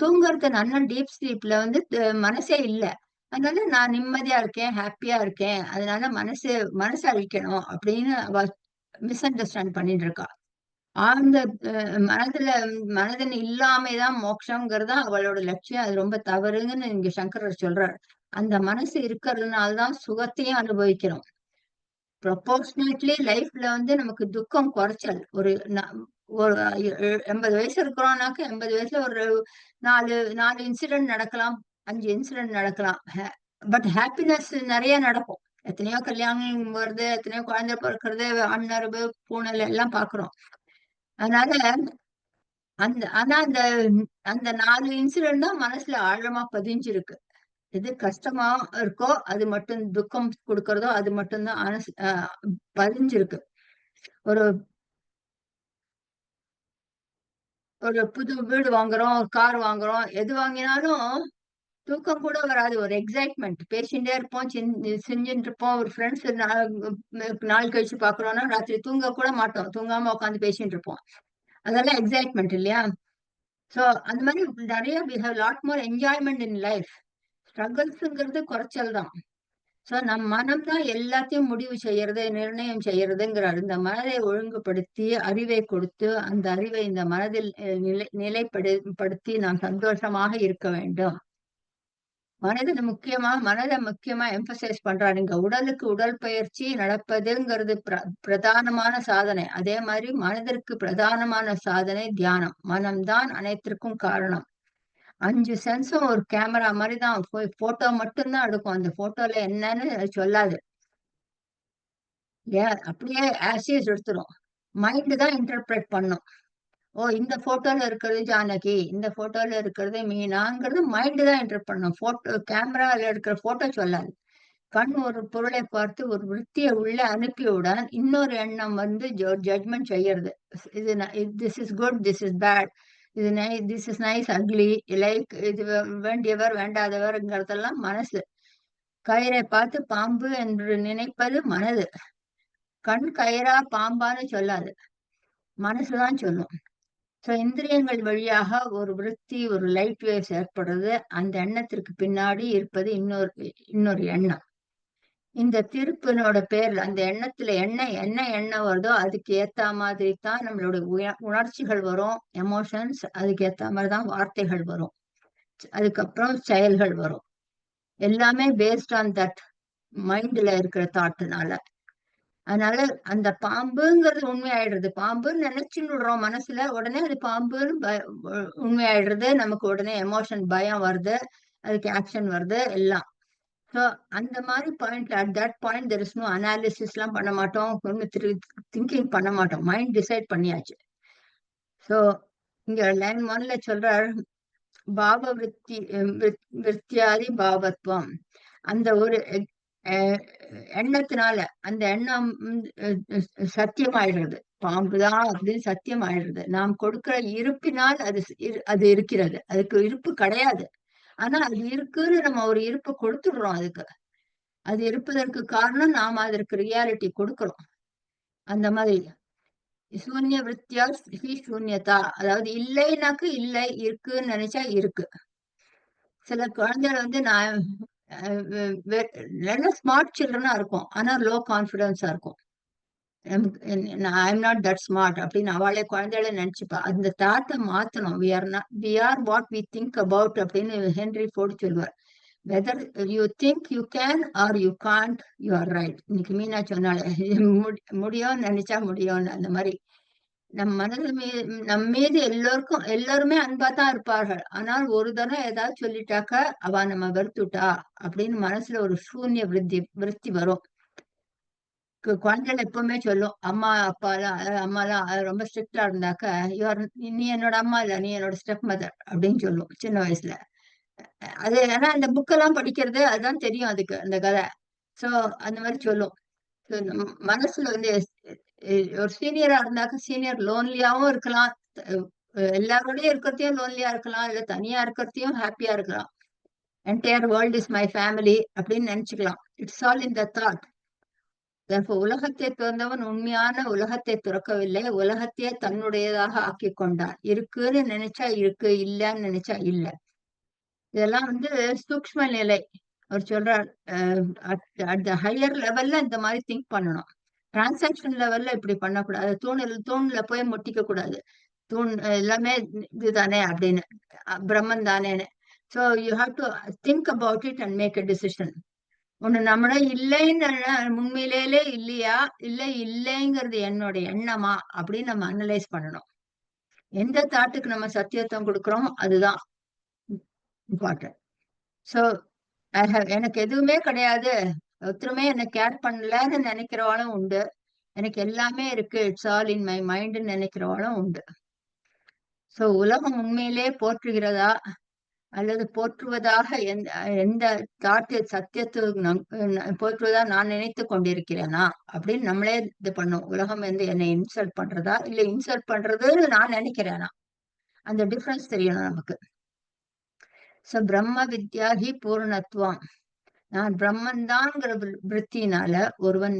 தூங்குறது நல்ல டீப் ஸ்லீப்ல வந்து மனசே இல்லை. அதனால நான் நிம்மதியா இருக்கேன், ஹாப்பியா இருக்கேன், அதனால மனசு அழிக்கணும் அப்படின்னு அவ மிஸ் அண்டர்ஸ்டாண்ட் பண்ணிட்டு இருக்கா. ஆழ்ந்த மனதின் இல்லாமைதான் மோட்சம்ங்கிறது அவளோட லட்சியம். அது ரொம்ப தவறுங்கன்னு இங்க சங்கரர் சொல்றார். அந்த மனசு இருக்கிறதுனாலதான் சுகத்தையும் அனுபவிக்கிறோம். ப்ரொபோர்ஷனேட்லி லைஃப்ல வந்து நமக்கு துக்கம் குறைச்சல். ஒரு 80 வயசு இருக்கிறோம்னாக்க 80 வயசுல ஒரு நாலு இன்சிடென்ட் நடக்கலாம், 5 இன்சிடென்ட் நடக்கலாம். பட் ஹாப்பினஸ் நிறைய நடக்கும். எத்தனையோ கல்யாணம் வருது, எத்தனையோ குழந்தை பிறக்கிறது, அண்ணரவு பூனல் எல்லாம் பாக்குறோம். அதனால ஆனா அந்த 4 இன்சிடென்ட் தான் மனசுல ஆழமா பதிஞ்சிருக்கு. எது கஷ்டமா இருக்கோ அது மட்டும், துக்கம் கொடுக்கறதோ அது மட்டும்தான் பதிஞ்சிருக்கு. ஒரு ஒரு புது வீடு வாங்குறோம், ஒரு கார் வாங்குறோம், எது வாங்கினாலும் தூக்கம் கூட வராது. ஒரு எக்ஸைட்மெண்ட் பேசிட்டே இருப்போம், செஞ்சுட்டு இருப்போம். ஒரு ஃப்ரெண்ட்ஸ் நாள் கழிச்சு பாக்குறோம்னா ராத்திரி தூங்க கூட மாட்டோம், தூங்காம உட்காந்து பேசிட்டு இருப்போம். அதெல்லாம் எக்ஸைட்மெண்ட் இல்லையா? சோ அந்த மாதிரி நிறைய we have lot more enjoyment in life. ஸ்ட்ரகிள்ஸ்ங்கிறது குறைச்சல் தான். சோ நம் மனம் தான் எல்லாத்தையும் முடிவு செய்யறது, நிர்ணயம் செய்யறதுங்கிறார். இந்த மனதை ஒழுங்குபடுத்தி அறிவை கொடுத்து அந்த அறிவை இந்த மனதில் நிலைப்படுத்தி நாம் சந்தோஷமாக இருக்க வேண்டும். மனதை முக்கியமா எம்பசைஸ் பண்றாரு. இங்க உடலுக்கு உடல் பயிற்சி நடப்பதுங்கிறது பிரதானமான சாதனை. அதே மாதிரி மனதிற்கு பிரதானமான சாதனை தியானம். மனம்தான் அனைத்திற்கும் காரணம். 5 சென்ஸும் ஒரு கேமரா மாதிரிதான். போட்டோ மட்டும்தான் எடுக்கும், அந்த போட்டோல என்னன்னு சொல்லாது. அப்படியே ஆசியஸ் எடுத்துரும். மைண்ட் தான் இன்டர்பிரேட் பண்ணும். ஓ, இந்த போட்டோல இருக்கிறது ஜானகி, இந்த போட்டோல இருக்கிறது மீனாங்கிறது மைண்ட் தான் என்டர் பண்ணும். போட்டோ கேமரால இருக்கிற போட்டோ சொல்லாது. கண் ஒரு பொருளை பார்த்து ஒரு விருத்தியை உள்ள அனுப்பியவுடன் இன்னொரு எண்ணம் வந்து ஜட்மெண்ட் செய்யறது. இது this is good, this is bad, இது this is nice, ugly, like, இது வேண்டியவர் வேண்டாதவர்ங்கிறதெல்லாம் மனசு. கயிறை பார்த்து பாம்பு என்று நினைப்பது மனது. கண் கயிறா பாம்பான்னு சொல்லாது, மனசுதான் சொல்லும். இந்திரியங்கள் வழியாக ஒரு விருத்தி, ஒரு லைட் வேவ்ஸ் ஏற்படுறது. அந்த எண்ணத்திற்கு பின்னாடி இருப்பது இன்னொரு எண்ணம். இந்த திருப்பினோட பேர்ல அந்த எண்ணத்துல என்ன எண்ணம் வருதோ அதுக்கு ஏத்த மாதிரி தான் நம்மளுடைய உணர்ச்சிகள் வரும், எமோஷன்ஸ். அதுக்கு ஏத்த மாதிரிதான் வார்த்தைகள் வரும், அதுக்கப்புறம் செயல்கள் வரும். எல்லாமே பேஸ்ட் ஆன் தட் மைண்ட்ல இருக்கிற தாட்னால. அதனால அந்த பாம்புங்கிறது உண்மையாயிடுறது. பாம்புன்னு நினைச்சுன்னு விடுறோம் மனசுல, உடனே அது பாம்புன்னு உண்மையாயிடுறது. நமக்கு உடனே எமோஷன், பயம் வருது, அதுக்கு ஆக்ஷன் வருது எல்லாம். ஸோ அந்த மாதிரி point, at that point there is no analysis எல்லாம் பண்ண மாட்டோம், ஒன்றும் திங்கிங் பண்ண மாட்டோம், மைண்ட் டிசைட் பண்ணியாச்சு. ஸோ இங்க லைன் 1ல சொல்றார், பாவ விற்த்தியாதி பாவத்துவம். அந்த ஒரு அஹ், எண்ணத்தினால அந்த எண்ணம் சத்தியமாயிடுறது. பாம்புதான் அப்படின்னு சத்தியம் ஆயிடுறது. நாம் கொடுக்கிற இருப்பினால் அது அது இருக்கிறது. அதுக்கு இருப்பு கிடையாது. ஆனா அது இருக்குன்னு நம்ம ஒரு இருப்பை கொடுத்துடுறோம் அதுக்கு. அது இருப்பதற்கு காரணம் நாம அதற்கு ரியாலிட்டி கொடுக்கிறோம். அந்த மாதிரி சூன்ய விருத்தியா ஹி சூன்யதா, அதாவது இல்லைனாக்கு இல்லை, இருக்குன்னு நினைச்சா இருக்கு. சில குழந்தைகள் வந்து நான் நல்ல ஸ்மார்ட் சில்ட்ரனா இருக்கும், ஆனா லோ கான்பிடன்ஸா இருக்கும். I am not that smart அப்படின்னு அவளே குழந்தைகள நினைச்சுப்பா. அந்த தாட்டை மாத்தணும். We are what we think about அப்படின்னு ஹென்ரி ஃபோர்ட் சொல்லுவார். Whether you think you can or you can't, you are right. இன்னைக்கு மீனா சொன்னாலே முடியும் நினைச்சா முடியும்னு, அந்த மாதிரி நம் மனது மீது நம் மீது எல்லோருக்கும் எல்லாருமே அன்பா தான் இருப்பார்கள். ஆனால் ஒரு தடவை ஏதாவது சொல்லிட்டாக்க அவ நம்ம வெறுத்துட்டா அப்படின்னு மனசுல ஒரு சூன்ய விருத்தி வரும். குழந்தைகள் எப்பவுமே சொல்லும், அம்மா அப்பா எல்லாம் அம்மா எல்லாம் ரொம்ப ஸ்ட்ரிக்டா இருந்தாக்க, யுவர் நீ என்னோட அம்மா இல்ல, நீ என்னோட ஸ்டெப் மதர் அப்படின்னு சொல்லும் சின்ன வயசுல. அது ஏன்னா அந்த புக்கெல்லாம் படிக்கிறது அதுதான் தெரியும் அதுக்கு அந்த கதை. சோ அந்த மாதிரி சொல்லும். So, மனசுல வந்து ஒரு சீனியரா இருந்தாக்க சீனியர் லோன்லியாவும் இருக்கலாம், எல்லாரோடயும் இருக்கிறதையும் லோன்லியா இருக்கலாம், இல்ல தனியா இருக்கிறதையும் ஹாப்பியா இருக்கலாம். Entire world is my family அப்படின்னு நினைச்சுக்கலாம். It's all in the thought. உலகத்தை துறந்தவன் உண்மையான உலகத்தை துறக்கவில்லை, உலகத்தையே தன்னுடையதாக ஆக்கி கொண்டான். இருக்குன்னு நினைச்சா இருக்கு, இல்லன்னு நினைச்சா இல்ல. இதெல்லாம் வந்து சூக்ஷ்ம நிலை. அவர் சொல்றார், அட் த ஹையர் லெவல்ல இந்த மாதிரி திங்க் பண்ணணும். டிரான்சாக்ஷன் லெவல்ல இப்படி பண்ணக்கூடாது. தூண்ல போய் முட்டிக்க கூடாது. தூண் எல்லாமே இதுதானே அப்படின்னு, பிரம்மன் தானேன்னு. So you have to think about it and make a decision. ஒண்ணு நம்மள இல்லைன்னு உண்மையிலே இல்லையா, இல்ல இல்லைங்கிறது என்னோட எண்ணமா அப்படின்னு நம்ம அனலைஸ் பண்ணணும். எந்த தாட்டுக்கு நம்ம சத்தியத்துவம் கொடுக்குறோம் அதுதான் இம்பார்ட்டன்ட். ஸோ எனக்கு எதுவுமே கிடையாது, ஒருத்தருமே என்ன கேர் பண்ணலன்னு நினைக்கிறவாளும் உண்டு. எனக்கு எல்லாமே இருக்கு, இட்ஸ் ஆல் இன் மை மைண்ட்னு நினைக்கிறவாளும் உண்டு. சோ உலகம் உண்மையிலே போற்றுகிறதா அல்லது போற்றுவதாக எந்த எந்த தாட்டு சத்தியத்தை போற்றுவதா நான் நினைத்து கொண்டிருக்கிறேனா அப்படின்னு நம்மளே இது பண்ணும். உலகம் வந்து என்னை இன்சல்ட் பண்றதா இல்ல இன்சல்ட் பண்றதுன்னு நான் நினைக்கிறேனா, அந்த டிஃபரன்ஸ் தெரியணும் நமக்கு. சோ பிரம்ம வித்யாகி பூர்ணத்துவம். நான் பிரம்மன் தான்ங்கிற விருத்தியினால ஒருவன்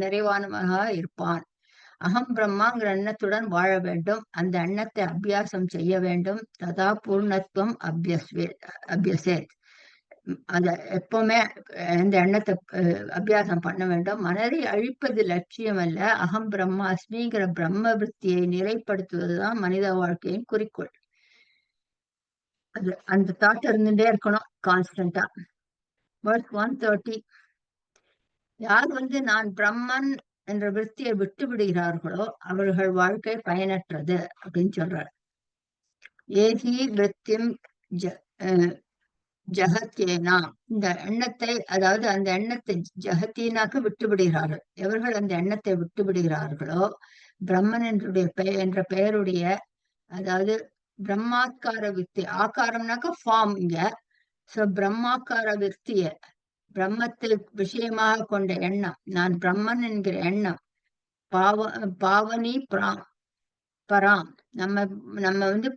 நிறைவானவனாக இருப்பான். அகம் பிரம்மாங்கிற எண்ணத்துடன் வாழ வேண்டும். அந்த எண்ணத்தை அபியாசம் செய்ய வேண்டும். ததா பூர்ணத்துவம் அபியசேத். அத எப்பவுமே அந்த எண்ணத்தை அபியாசம் பண்ண வேண்டும். மனதை அழிப்பது லட்சியம் அல்ல. அகம் பிரம்மாஸ்மிங்கிற பிரம்ம விருத்தியை நிலைப்படுத்துவதுதான் மனித வாழ்க்கையின் குறிக்கோள். அது அந்த தாட் இருந்துட்டே இருக்கணும் கான்ஸ்டன்டா. verse 130. யார் வந்து நான் பிரம்மன் என்ற விருத்தியை விட்டு விடுகிறார்களோ அவர்கள் வாழ்க்கை பயனற்றது அப்படின்னு சொல்றார். ஏகி விருத்திம் ஜகத்யேனா, இந்த எண்ணத்தை, அதாவது அந்த எண்ணத்தை ஜகத்தீனாக்கு விட்டு விடுகிறார்கள். எவர்கள் அந்த எண்ணத்தை விட்டு விடுகிறார்களோ பிரம்மன் என்ற பெயருடைய, அதாவது பிரம்மாக்கார விருத்தி, ஆக்காரம்னாக்க ஃபார்ம் இங்க. சோ பிரம்மாக்கார விருத்திய, பிரம்மத்தில் விஷயமாக கொண்ட எண்ணம், நான் பிரம்மன் என்கிற எண்ணம், பாவனி பராம், நம்ம நம்ம வந்து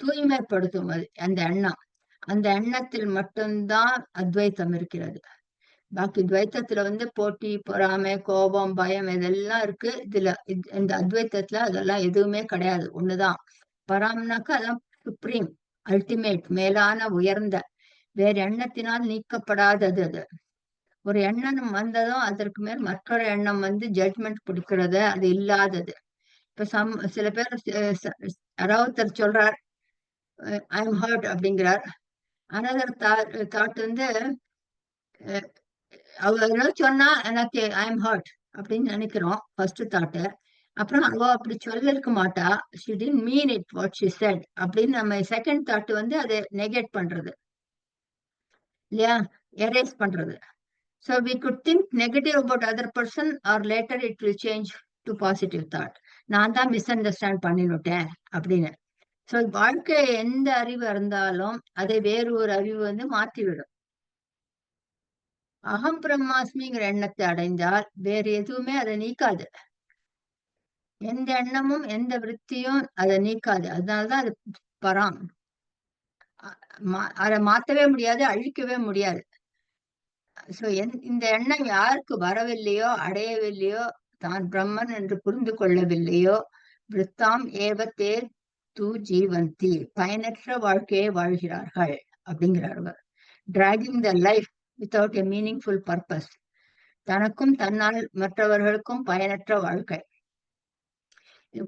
தூய்மைப்படுத்தும் அது அந்த எண்ணம். அந்த எண்ணத்தில் மட்டும்தான் அத்வைத்தம் இருக்கிறது. பாக்கி துவைத்தத்துல வந்து போட்டி, பொறாமை, கோபம், பயம் இதெல்லாம் இருக்கு. இதுல இந்த அத்வைத்தத்துல அதெல்லாம் எதுவுமே கிடையாது. ஒண்ணுதான் பராம்னாக்கா, அதான் சுப்ரீம், அல்டிமேட், மேலான, உயர்ந்த, வேற எண்ணத்தினால் நீக்கப்படாதது அது. ஒரு எண்ணம் வந்ததும் அதற்கு மேல் மற்றொரு எண்ணம் வந்து ஜட்மெண்ட் பிடிக்கிறது, அது இல்லாதது. இப்ப சில பேர் யாராவது சொல்றார் ஐ எம் ஹர்ட் அப்படிங்கிறார். அனதர் தாட் வந்து அவ சொன்னா எனக்கு ஐ எம் ஹர்ட் அப்படின்னு நினைக்கிறோம் ஃபர்ஸ்ட் தாட். அப்புறம் அவ அப்படி சொல்ல இருக்க மாட்டா, she didn't mean it what she said அப்படின்னு நம்ம செகண்ட் தாட் வந்து அதை நெகேட் பண்றது இல்லையா, எரேஸ் பண்றது. So we could think negative about other person or later it will change to positive thought. நான் தான் மிஸ் அண்டர்ஸ்டாண்ட் பண்ணிவிட்டேன் அப்படின்னு. ஸோ வாழ்க்கை எந்த அறிவு இருந்தாலும் அதை வேறு ஒரு அறிவு வந்து மாற்றிவிடும். அகம் பிரம்மாஸ்மிங்கிற எண்ணத்தை அடைந்தால் வேறு எதுவுமே அதை நீக்காது. எந்த எண்ணமும் எந்த விருத்தியும் அதை நீக்காது. அதனாலதான் அது பராம். அதை மாத்தவே முடியாது, அழிக்கவே முடியாது. சோ இந்த எண்ணம் யாருக்கு வரவில்லையோ, அடையவில்லையோ, தான் பிரம்மன் என்று புரிந்து கொள்ளவில்லையோ, விருத்தாம் ஏவத்தே தூ ஜீவந்தி, பயனற்ற வாழ்க்கையை வாழ்கிறார்கள் அப்படிங்கிறார்கள். Dragging the life without a meaningful purpose. தனக்கும் தன்னால் மற்றவர்களுக்கும் பயனற்ற வாழ்க்கை.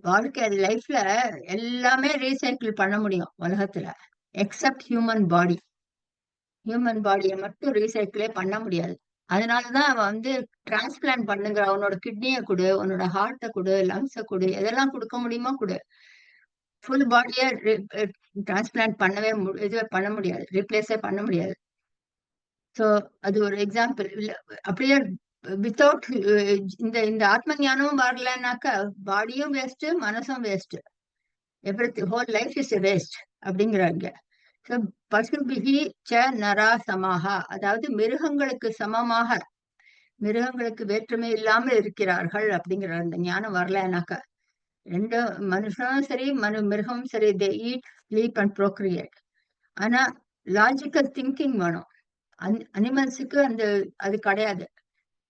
வாழ்க்கை லைஃப்ல எல்லாமே ரீசைக்கிள் பண்ண முடியும் உலகத்துல, எக்ஸப்ட் ஹியூமன் பாடி. ஹியூமன் பாடியை மட்டும் ரீசைக்கிளே பண்ண முடியாது. அதனாலதான் அவன் வந்து டிரான்ஸ்பிளான்ட் பண்ணுங்க, அவனோட கிட்னியை கொடு, உன்னோட ஹார்ட்டை கொடு, லங்ஸை கொடு, எதெல்லாம் கொடுக்க முடியுமோ கொடு. ஃபுல் பாடியை டிரான்ஸ்பிளான்ட் பண்ணவே இதுவே பண்ண முடியாது, ரீப்ளேஸே பண்ண முடியாது. ஸோ அது ஒரு எக்ஸாம்பிள். அப்படியே வித்தவுட் இந்த இந்த ஆத்ம ஞானமும் வரலன்னாக்கா பாடியும் வேஸ்ட், மனசும் waste, every whole life is waste அப்படிங்கிறாங்க. பசுபிகி ச நரா சமாகா, அதாவது மிருகங்களுக்கு சமமாக, மிருகங்களுக்கு வேற்றுமை இல்லாமல் இருக்கிறார்கள் அப்படிங்கிற அந்த ஞானம் வரலனாக்கா. ரெண்டு மனுஷனும் சரி மிருகமும் சரி, they eat, sleep and procreate. ஆனா லாஜிக்கல் திங்கிங் வேணும். அனிமல்ஸுக்கு அந்த அது கிடையாது.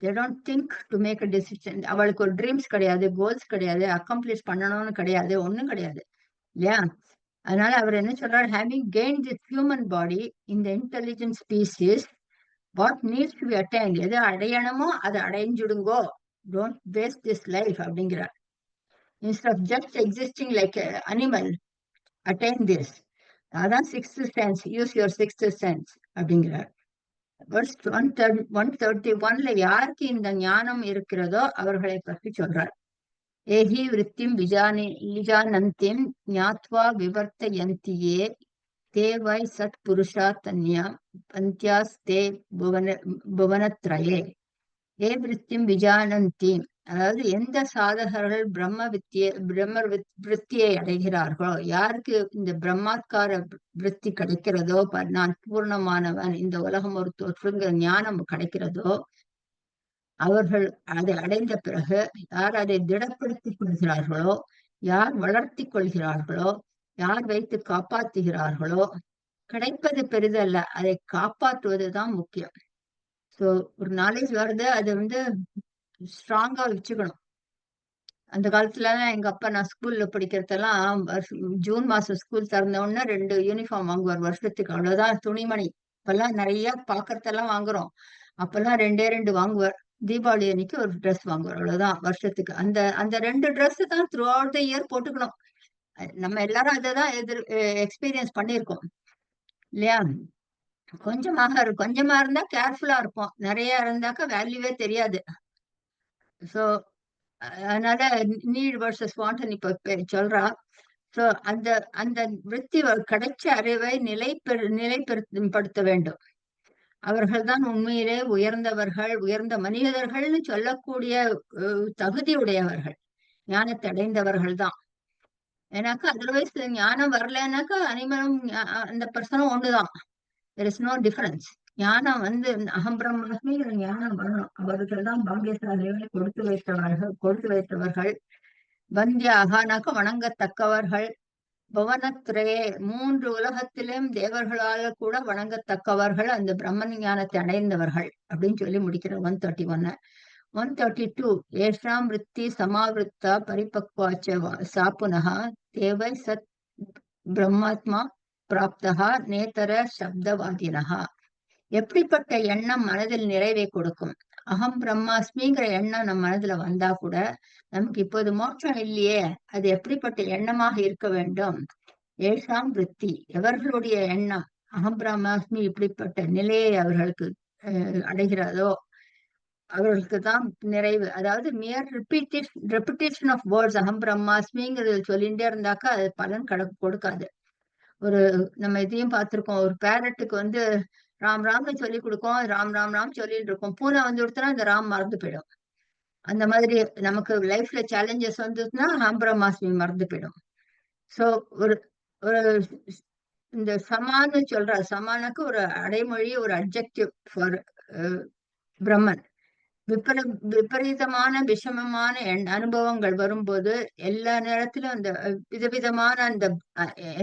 They don't think to make a decision. அவளுக்கு ஒரு ட்ரீம்ஸ் கிடையாது, கோல்ஸ் கிடையாது, அக்கம்ப்ளிஷ் பண்ணணும்னு கிடையாது, ஒன்றும் கிடையாது இல்லையா. அதனால அவர் என்ன சொல்றாரு, having gain this human body in the intelligent species, what needs to be attained, எது அடையணுமோ அதை அடைஞ்சுடுங்கோ, டோன்ட் வேஸ்ட் திஸ் லைஃப் அப்படிங்கிறார். Instead of just existing like animal, attain this. அதான் sixth sense, use your sixth sense அப்படிங்கிறார். verse 131ல யாருக்கு இந்த ஞானம் இருக்கிறதோ அவர்களை பற்றி சொல்றார். ஏஹி விருத்திம் விஜானந்திம் ஞாத்வா விவர்த்தயந்தியே தே வை சத் புருஷா தன்யா பந்தியாஸ் தே புவனத்ரயே. ஏ விருத்திம் விஜானந்திம், அதாவது எந்த சாதகர்கள் பிரம்ம விருத்தியை அடைகிறார்களோ, யாருக்கு இந்த பிரம்மாத்கார விருத்தி கிடைக்கிறதோ, நான் பூர்ணமானவன், இந்த உலகம் ஒரு தோற்றுங்கிற ஞானம் கிடைக்கிறதோ, அவர்கள் அதை அடைந்த பிறகு யார் அதை திடப்படுத்திக் கொள்கிறார்களோ, யார் வளர்த்தி கொள்கிறார்களோ, யார் வைத்து காப்பாற்றுகிறார்களோ, கிடைப்பது பெரிதல்ல, அதை காப்பாற்றுவதுதான் முக்கியம். சோ ஒரு நாலேஜ் வருது, அது வந்து ஸ்ட்ராங்கா வச்சுக்கணும். அந்த காலத்துலதான் எங்க அப்பா, நான் ஸ்கூல்ல படிக்கிறதெல்லாம் ஜூன் மாசம் ஸ்கூல் திறந்த உடனே 2 யூனிஃபார்ம் வாங்குவார் வருஷத்துக்கு, அவ்வளவுதான் துணிமணி. இப்பெல்லாம் நிறைய பாக்குறதெல்லாம் வாங்குறோம், அப்பெல்லாம் 2 வாங்குவார். தீபாவளி அன்னைக்கு ஒரு ட்ரெஸ் வாங்குவார், அவ்வளவுதான் வருஷத்துக்கு. அந்த அந்த 2 ட்ரெஸ் தான் த்ரூ அவுட் த இயர் போட்டுக்கணும். நம்ம எல்லாரும் அதை தான் எக்ஸ்பீரியன்ஸ் பண்ணியிருக்கோம் இல்லையா. கொஞ்சமா இருந்தா கேர்ஃபுல்லா இருப்போம், நிறைய இருந்தாக்கா வேல்யூவே தெரியாது. சோ அதனால நீட் வர்சஸ் வாண்டன் இப்ப சொல்றா. சோ அந்த அந்த விருத்தி கிடைச்ச அறிவை நிலைப்படுத்த வேண்டும். அவர்கள் தான் உண்மையிலே உயர்ந்தவர்கள், உயர்ந்த மனிதர்கள்னு சொல்லக்கூடிய தகுதி உடையவர்கள், ஞானத்தை அடைந்தவர்கள் தான். ஏன்னாக்கா அதர்வைஸ் ஞானம் வரலன்னாக்கா அனிமலும் அந்த பர்சனும் ஒண்ணுதான். There is no difference. ஞானம் வந்து அகம் பிரம்மாஸ்மிங்கிற ஞானம் வரணும். அவர்கள் தான் பாக்கியசாலிகளை கொடுத்து வைத்தவர்கள். வந்தியாகனாக்க வணங்கத்தக்கவர்கள். புவனத்திரையே, 3 உலகத்திலும் தேவர்களால கூட வணங்கத்தக்கவர்கள் அந்த பிரம்ம ஞானத்தை அடைந்தவர்கள் அப்படின்னு சொல்லி முடிக்கிற 131. 132 ஏஷாம் விருத்தி சமாவிருத்தா பரிபக்வாச்ச சாப்புனகா தேவை சத் பிரம்மாத்மா பிராப்தகா நேதர சப்தவாதினகா. எப்படிப்பட்ட எண்ணம் மனதில் நிறைவை கொடுக்கும்? அகம் பிரம்மாஸ்மிங்கிற எண்ணம் நம்ம மனதுல வந்தா கூட நமக்கு இப்போது மோட்சம் இல்லையே, அது எப்படிப்பட்ட எண்ணமாக இருக்க வேண்டும்? ஏஷாம் விருத்தி, எவர்களுடைய எண்ணம் அகம் பிரம்மாஸ்மி இப்படிப்பட்ட நிலையை அவர்களுக்கு அடைகிறதோ, அவர்களுக்கு தான் நிறைவு. அதாவது மியர் ரெப்பிட்டேஷன் ஆஃப் வேர்ட்ஸ் அகம் பிரம்மாஸ்மிங்கிறது சொல்லிட்டே இருந்தாக்கா அது பலன் கொடுக்காது. ஒரு நம்ம இதையும் பார்த்திருக்கோம். ஒரு பேரட்டுக்கு வந்து ராம் ராம்னு சொல்லி கொடுக்கும். ராம் ராம் ராம் சொல்லிட்டு இருக்கோம். பூனை வந்து கொடுத்தனா அந்த ராம் மறந்து போயிடும். அந்த மாதிரி நமக்கு லைஃப்ல சேலஞ்சஸ் வந்ததுன்னா அகம் பிரம்மாஸ்மி மறந்து போயிடும். சோ ஒரு ஒரு இந்த சமான்னு சொல்ற சமானுக்கு ஒரு அடைமொழி, ஒரு அட்ஜெக்டிவ் ஃபார் பிரம்மன். விபர விபரீதமான விஷமமான அனுபவங்கள் வரும்போது எல்லா நேரத்திலும் அந்த விதவிதமான அந்த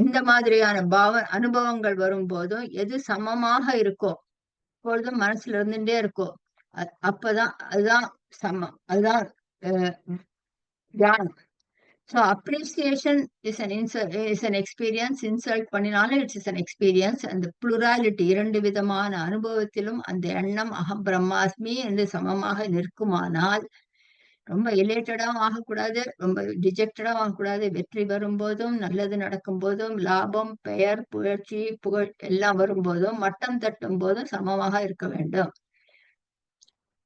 எந்த மாதிரியான அனுபவங்கள் வரும்போதும் எது சமமாக இருக்கோ எப்பொழுதும் மனசுல இருந்துட்டே இருக்கோ அப்பதான் அதுதான் சமம், அதுதான் தியானம். So appreciation is an experience. Insult பண்ணினாலும் இட்ஸ் இஸ் அன் எக்ஸ்பீரியன்ஸ். அந்த புளூராலிட்டி, இரண்டு விதமான அனுபவத்திலும் அந்த எண்ணம் அகம் பிரம்மாஸ்மி என்று சமமாக நிற்குமானால் ரொம்ப எலேட்டடாவும் ஆகக்கூடாது, ரொம்ப டிஜெக்டடாவும் ஆகக்கூடாது. வெற்றி வரும்போதும் நல்லது நடக்கும் போதும் லாபம் பெயர் புகழ்ச்சி புகழ் எல்லாம் வரும்போதும் மட்டம் தட்டும் போதும் சமமாக இருக்க வேண்டும்.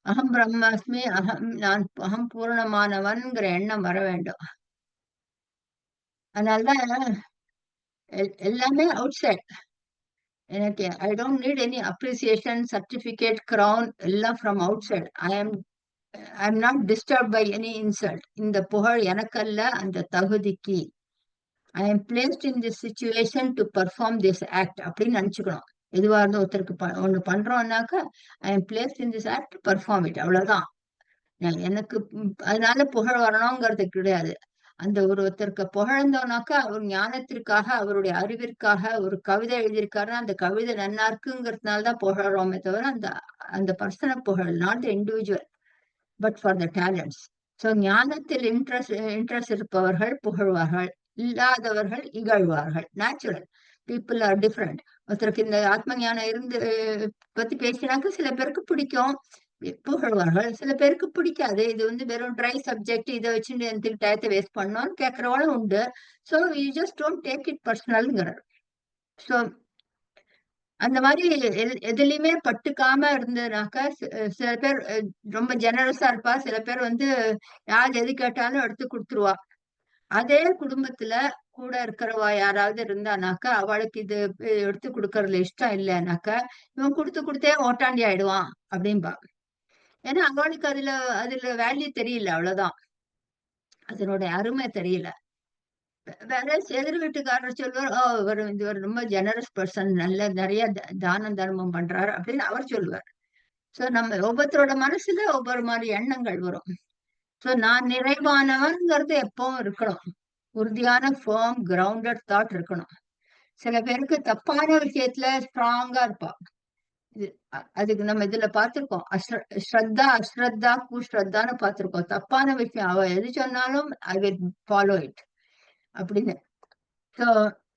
அகம் பிரம்மாஸ்மி, அகம் பூர்ணமானவன்கிற எண்ணம் வர வேண்டும். அதனாலதான் எல்லாமே அவுட் சைட். எனக்கு I don't need any appreciation certificate crown எல்லாம் from outside. I am not disturb by any insult. இந்த புகழ் எனக்கல்ல, அந்த தகுதிக்கு. I am placed in this situation to perform this act அப்படின்னு நினைச்சுக்கணும். எதுவா இருந்தோ ஒருத்தருக்கு ஒண்ணு பண்றோம்னாக்க I am placed in this act to perform it, அவ்வளவுதான். எனக்கு அதனால புகழ் வரணுங்கிறது கிடையாது. அந்த ஒருத்தருக்கு புகழ்ந்தோனாக்கா அவர் ஞானத்திற்காக, அவருடைய அறிவிற்காக ஒரு கவிதை எழுதியிருக்காருன்னா அந்த கவிதை நன்னா இருக்குங்கிறதுனாலதான் புகழறோமே தவிர அந்த அந்த பர்சனை புகழ், not individual but for the talents. So ஞானத்தில் இன்ட்ரெஸ்ட் இருப்பவர்கள் புகழ்வார்கள், இல்லாதவர்கள் இகழ்வார்கள். நேச்சுரல். People are different. ஒருத்தருக்கு இந்த ஆத்ம ஞானம் இருந்து பத்தி பேசினாக்க சில பேருக்கு பிடிக்கும், புகழ்வார்கள். சில பேருக்கு பிடிக்காது. இது வந்து வெறும் ட்ரை சப்ஜெக்ட், இதை வச்சுட்டு எனக்கு டயத்தை வேஸ்ட் பண்ணோம்னு கேட்கறவளும் உண்டு. So you just don't take it பர்சனல்ங்கிறார். ஸோ அந்த மாதிரி எதுலையுமே பட்டுக்காம இருந்ததுனாக்கா சில பேர் ரொம்ப ஜெனரஸா இருப்பா, சில பேர் வந்து யார் எது கேட்டாலும் எடுத்து கொடுத்துருவா. அதே குடும்பத்துல கூட இருக்கிறவா யாராவது இருந்தானாக்கா அவளுக்கு இது எடுத்து கொடுக்கறதுல இஷ்டம் இல்லைனாக்கா இவன் கொடுத்து கொடுத்தே ஓட்டாண்டி ஆயிடுவான் அப்படின்பா. ஏன்னா அவளுக்கு அதுல அதுல வேல்யூ தெரியல, அவ்வளவுதான். அதனுடைய அருமை தெரியல. வேற எதிர் வீட்டுக்காரர் சொல்வார், ஓ இவர் ரொம்ப ஜெனரஸ் பர்சன், நல்ல நிறைய தான தர்மம் பண்றாரு அப்படின்னு அவர் சொல்லுவார். சோ நம்ம ஒவ்வொருத்தரோட மனசுல ஒவ்வொரு மாதிரி எண்ணங்கள் வரும். சோ நான் நிறைவானவன்ங்கிறது எப்பவும் இருக்கணும். உறுதியான ஃபேர்ம் கிரவுண்டட் தாட் இருக்கணும். சில பேருக்கு தப்பான விஷயத்துல ஸ்ட்ராங்கா இருப்பா. அதுக்கு நம்ம இதுல பார்த்திருக்கோம். ஸ்ரத்தா அஸ்ரத்தா குஸ்ரத்தான்னு பார்த்திருக்கோம். தப்பான விஷயம் அவ எது சொன்னாலும் ஐ வில் ஃபாலோ இட் அப்படின்னு. ஸோ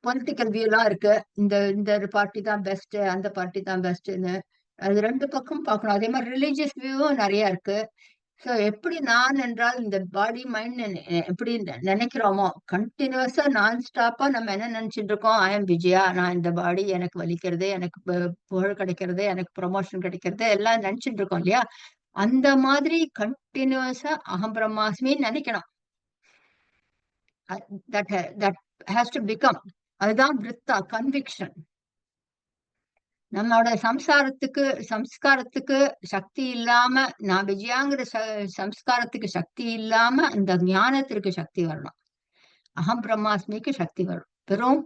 பொலிட்டிக்கல் வியூலாம் இருக்கு. இந்த இந்த பார்ட்டி தான் பெஸ்ட், அந்த பார்ட்டி தான் பெஸ்ட்னு. அது ரெண்டு பக்கம் பார்க்கணும். அதே மாதிரி ரிலீஜியஸ் வியூவும் நிறைய இருக்கு. ஸோ எப்படி நான் என்றால் இந்த பாடி மைண்ட் எப்படி நினைக்கிறோமோ கண்டினியூஸா நான் ஸ்டாப்பா நம்ம என்ன நினைச்சிட்டு இருக்கோம், ஐ எம் விஜயா, நான் இந்த பாடி எனக்கு வலிக்கிறது, எனக்கு புகழ் கிடைக்கிறது, எனக்கு ப்ரொமோஷன் கிடைக்கிறது எல்லாம் நினைச்சிட்டு இருக்கோம் இல்லையா? அந்த மாதிரி கண்டினியூஸா அகம் பிரம்மாஸ்மின்னு நினைக்கணும். That that has to become. அதுதான் விருத்தா, கன்விக்ஷன். நம்மளோட சம்ஸ்காரத்துக்கு சக்தி இல்லாம, நான் விஜயாங்கிற சம்ஸ்காரத்துக்கு சக்தி இல்லாம அந்த ஞானத்திற்கு சக்தி வரணும். அகம் பிரம்மாஸ்மிக்கு சக்தி வரும். வெறும்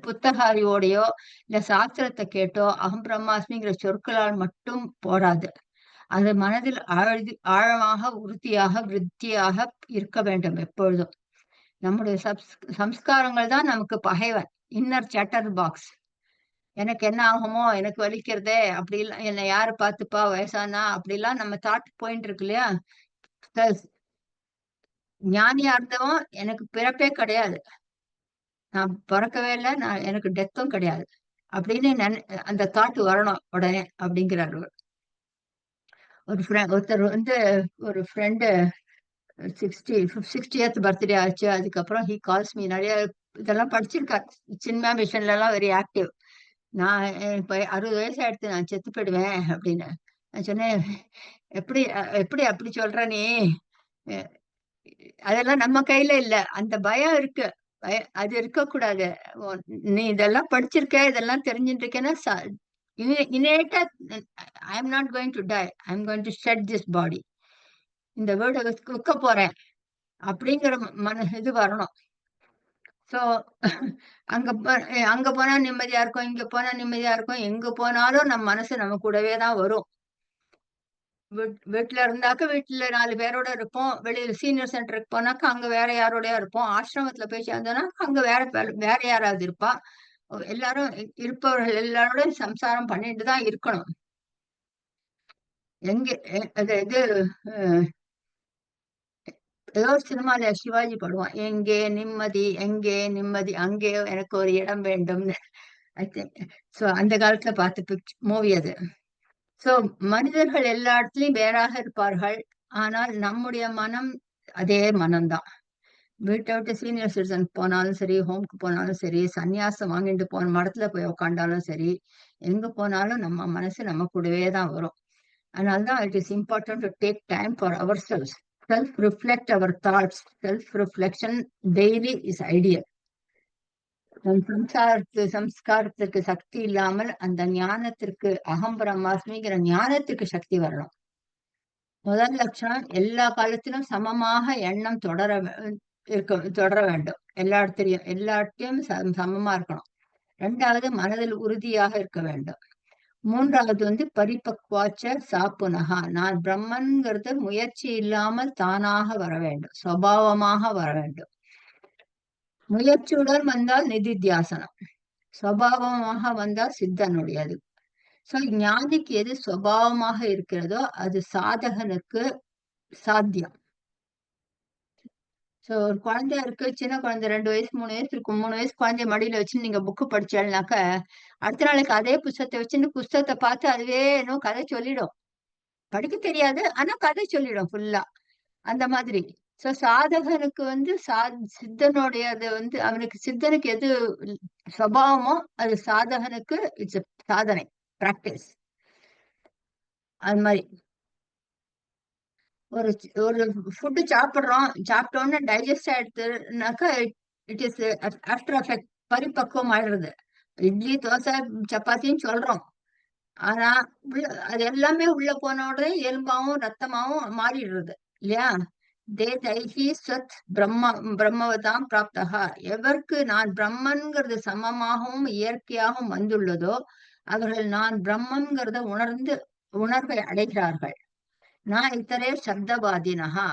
புத்தகாரியோடையோ இல்ல சாஸ்திரத்தை கேட்டோ அகம் பிரம்மாஸ்மிங்கிற சொற்களால் மட்டும் போராது. அது மனதில் ஆழமாக உறுதியாக விருத்தியாக இருக்க வேண்டும் எப்பொழுதும். நம்முடைய சம்ஸ்காரங்கள் தான் நமக்கு பகைவன், இன்னர் சேட்டர் பாக்ஸ். எனக்கு என்ன ஆகுமோ, எனக்கு வலிக்கிறதே, அப்படிலாம் என்னை யாரு பார்த்துப்பா வயசானா, அப்படிலாம் நம்ம தாட் பாயிண்ட் இருக்கு இல்லையா? ஞானியா இருந்தவன் எனக்கு பிறப்பே கிடையாது, நான் பிறக்கவே இல்லை, நான் எனக்கு டெத்தும் கிடையாது அப்படின்னு அந்த தாட் வரணும் உடனே அப்படிங்கிறாரு. ஒருத்தர் வந்து ஒரு ஃப்ரெண்டு 60th பர்த்டே ஆச்சு. அதுக்கப்புறம் ஹி கால்ஸ் மீ. நிறைய இதெல்லாம் படிச்சிருக்காரு. சின்மா மிஷன்ல எல்லாம் வெரி ஆக்டிவ். நான் இப்ப 60 வயசு ஆயிடுத்து, நான் செத்து போயிடுவேன் அப்படின்னு. நான் சொன்னேன், எப்படி எப்படி அப்படி சொல்ற நீ? அ அதெல்லாம் நம்ம கையில இல்ல. அந்த பயம் இருக்கு. அது இருக்கக்கூடாது. ஒ நீ இதெல்லாம் படிச்சிருக்க, இதெல்லாம் தெரிஞ்சுட்டு இருக்கேன்னா, இன்னேட்டா I am not going to die. I am going to shed this body. இந்த வேர்ட விக்க போறேன். அப்படிங்கிற இது வரணும். ஸோ அங்க போனா நிம்மதியா இருக்கும், இங்க போனா நிம்மதியா இருக்கும். எங்க போனாலும் நம்ம மனசு நம்ம கூடவே தான் வரும். வீட்ல இருந்தாக்க வீட்ல 4 பேரோட இருப்போம். வெளியில சீனியர் சென்டருக்கு போனாக்கா, அங்க வேற யாரோடயா இருப்போம். ஆசிரமத்துல போய் சேர்ந்தோம்னா, அங்க வேற யாராவது இருப்பா. எல்லாரும் இருப்பவர்கள் எல்லாரோடையும் சம்சாரம் பண்ணிட்டு தான் இருக்கணும். எங்க அது இது அ ஏதோ ஒரு சினிமால சிவாஜி பாடுவான். "எங்கே நிம்மதி, எங்கே நிம்மதி, அங்கே எனக்கு ஒரு இடம் வேண்டும்னு." ஐ திங்க் சோ அந்த காலத்துல பார்த்த மூவி அது. சோ மனிதர்கள் எல்லா இடத்துலயும் வேறாக இருப்பார்கள். ஆனால் நம்முடைய மனம் அதே மனம் தான். வீட்ட விட்டு சீனியர் சிட்டிசன் போனாலும் சரி, ஹோம்க்கு போனாலும் சரி, சந்நியாசம் வாங்கிட்டு போன மடத்துல போய் உட்கார்ந்தாலும் சரி, எங்க போனாலும் நம்ம மனசு நம்ம கூடவே தான் வரும். அதனால தான் it is important to take time for ourselves. Self reflect our thoughts. Self reflection daily is ideal. நம் சம்ஸ்காரத்திற்கு சக்தி இல்லாமல் அந்த ஞானத்திற்கு அகம் பிரம்மாஸ்மிங்கிற ஞானத்திற்கு சக்தி வரணும். முதல் லட்சணம் எல்லா காலத்திலும் சமமாக எண்ணம் தொடர வேண்டும். எல்லா இடத்துலயும் எல்லார்ட்டயும் சமமா இருக்கணும். 2வது மனதில் உறுதியாக இருக்க வேண்டும். 3வது வந்து பரிபக்வாச்ச சாப்புனகா. நான் பிரம்மன்கிறது முயற்சி இல்லாமல் தானாக வர வேண்டும். சுபாவமாக வர வேண்டும். முயற்சியுடன் வந்தால் நிதித்தியாசனம். சுபாவமாக வந்தால் சித்தனுடையது. சோ ஞானிக்கு எது சுபாவமாக இருக்கிறதோ அது சாதகனுக்கு சாத்தியம். சோ ஒரு குழந்தை இருக்கு, சின்ன குழந்தை 2 வயசு, 3 வயசு இருக்கும். 3 வயசு குழந்தைய மடியில வச்சுன்னு நீங்க புக் படிச்சேன்னாக்க, அடுத்த நாளைக்கு அதே புஸ்தகத்த வச்சுன்னு புஸ்தகத்த பார்த்து அதுவே என்னமோ கதை சொல்லிடும். படிக்க தெரியாது. ஆனா கதை சொல்லிடும் ஃபுல்லா. அந்த மாதிரி. சோ சாதகனுக்கு வந்து சித்தனுடையது வந்து அவனுக்கு சித்தனுக்கு எது சுபாவமோ அது சாதகனுக்கு இட்ஸ் சாதனை, பிராக்டிஸ். அது மாரி. ஒரு ஒரு ஃபுட் சாப்பிடுறோம். சாப்பிட்ட உடனே டைஜஸ்ட் ஆயிடுதுனாக்கா, இட் இஸ் ஆஃப்டர் எஃபெக்ட் பரிபக்குவம் ஆயிடுறது. இட்லி, தோசை, சப்பாத்தின்னு சொல்றோம். ஆனா, உள்ள அது எல்லாமே உள்ள போன உடனே எலும்பாவும், ரத்தமாவும் மாறிடுறது. இல்லையா? தைஹி சத் பிரம்மவதாம் பிராப்தஹா. எவருக்கு நான் பிரம்மன்கிறது சமமாகவும், இயற்கையாகவும் வந்துள்ளதோ, அவர்கள் நான் பிரம்மன்கிறத உணர்வை அடைகிறார்கள். நான் இத்தரே சப்தவாதினஹா.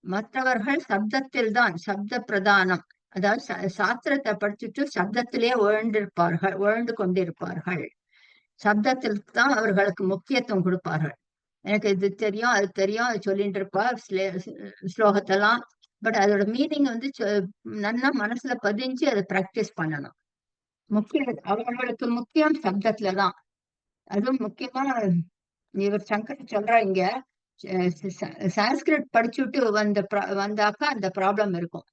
மற்றவர்கள் சப்தத்தில் தான் சப்த பிரதானம். அதாவது சாஸ்திரத்தை படிச்சுட்டு சப்தத்திலே உழண்டு கொண்டிருப்பார்கள். சப்தத்தில் தான் அவர்களுக்கு முக்கியத்துவம் கொடுப்பார்கள். எனக்கு இது தெரியும், அது தெரியும், அது சொல்லிட்டு இருப்பா ஸ்லோகத்தெல்லாம். பட் அதோட மீனிங் வந்து நல்லா மனசுல பதிஞ்சு அதை பிராக்டிஸ் பண்ணணும். அவர்களுக்கு முக்கியம் சப்தத்துலதான். அதுவும் முக்கியமா இவர் சங்கர் சொல்றா இங்க, சான்ஸ்கிரிட் படிச்சுட்டு வந்தாக்கா அந்த ப்ராப்ளம் இருக்கும்.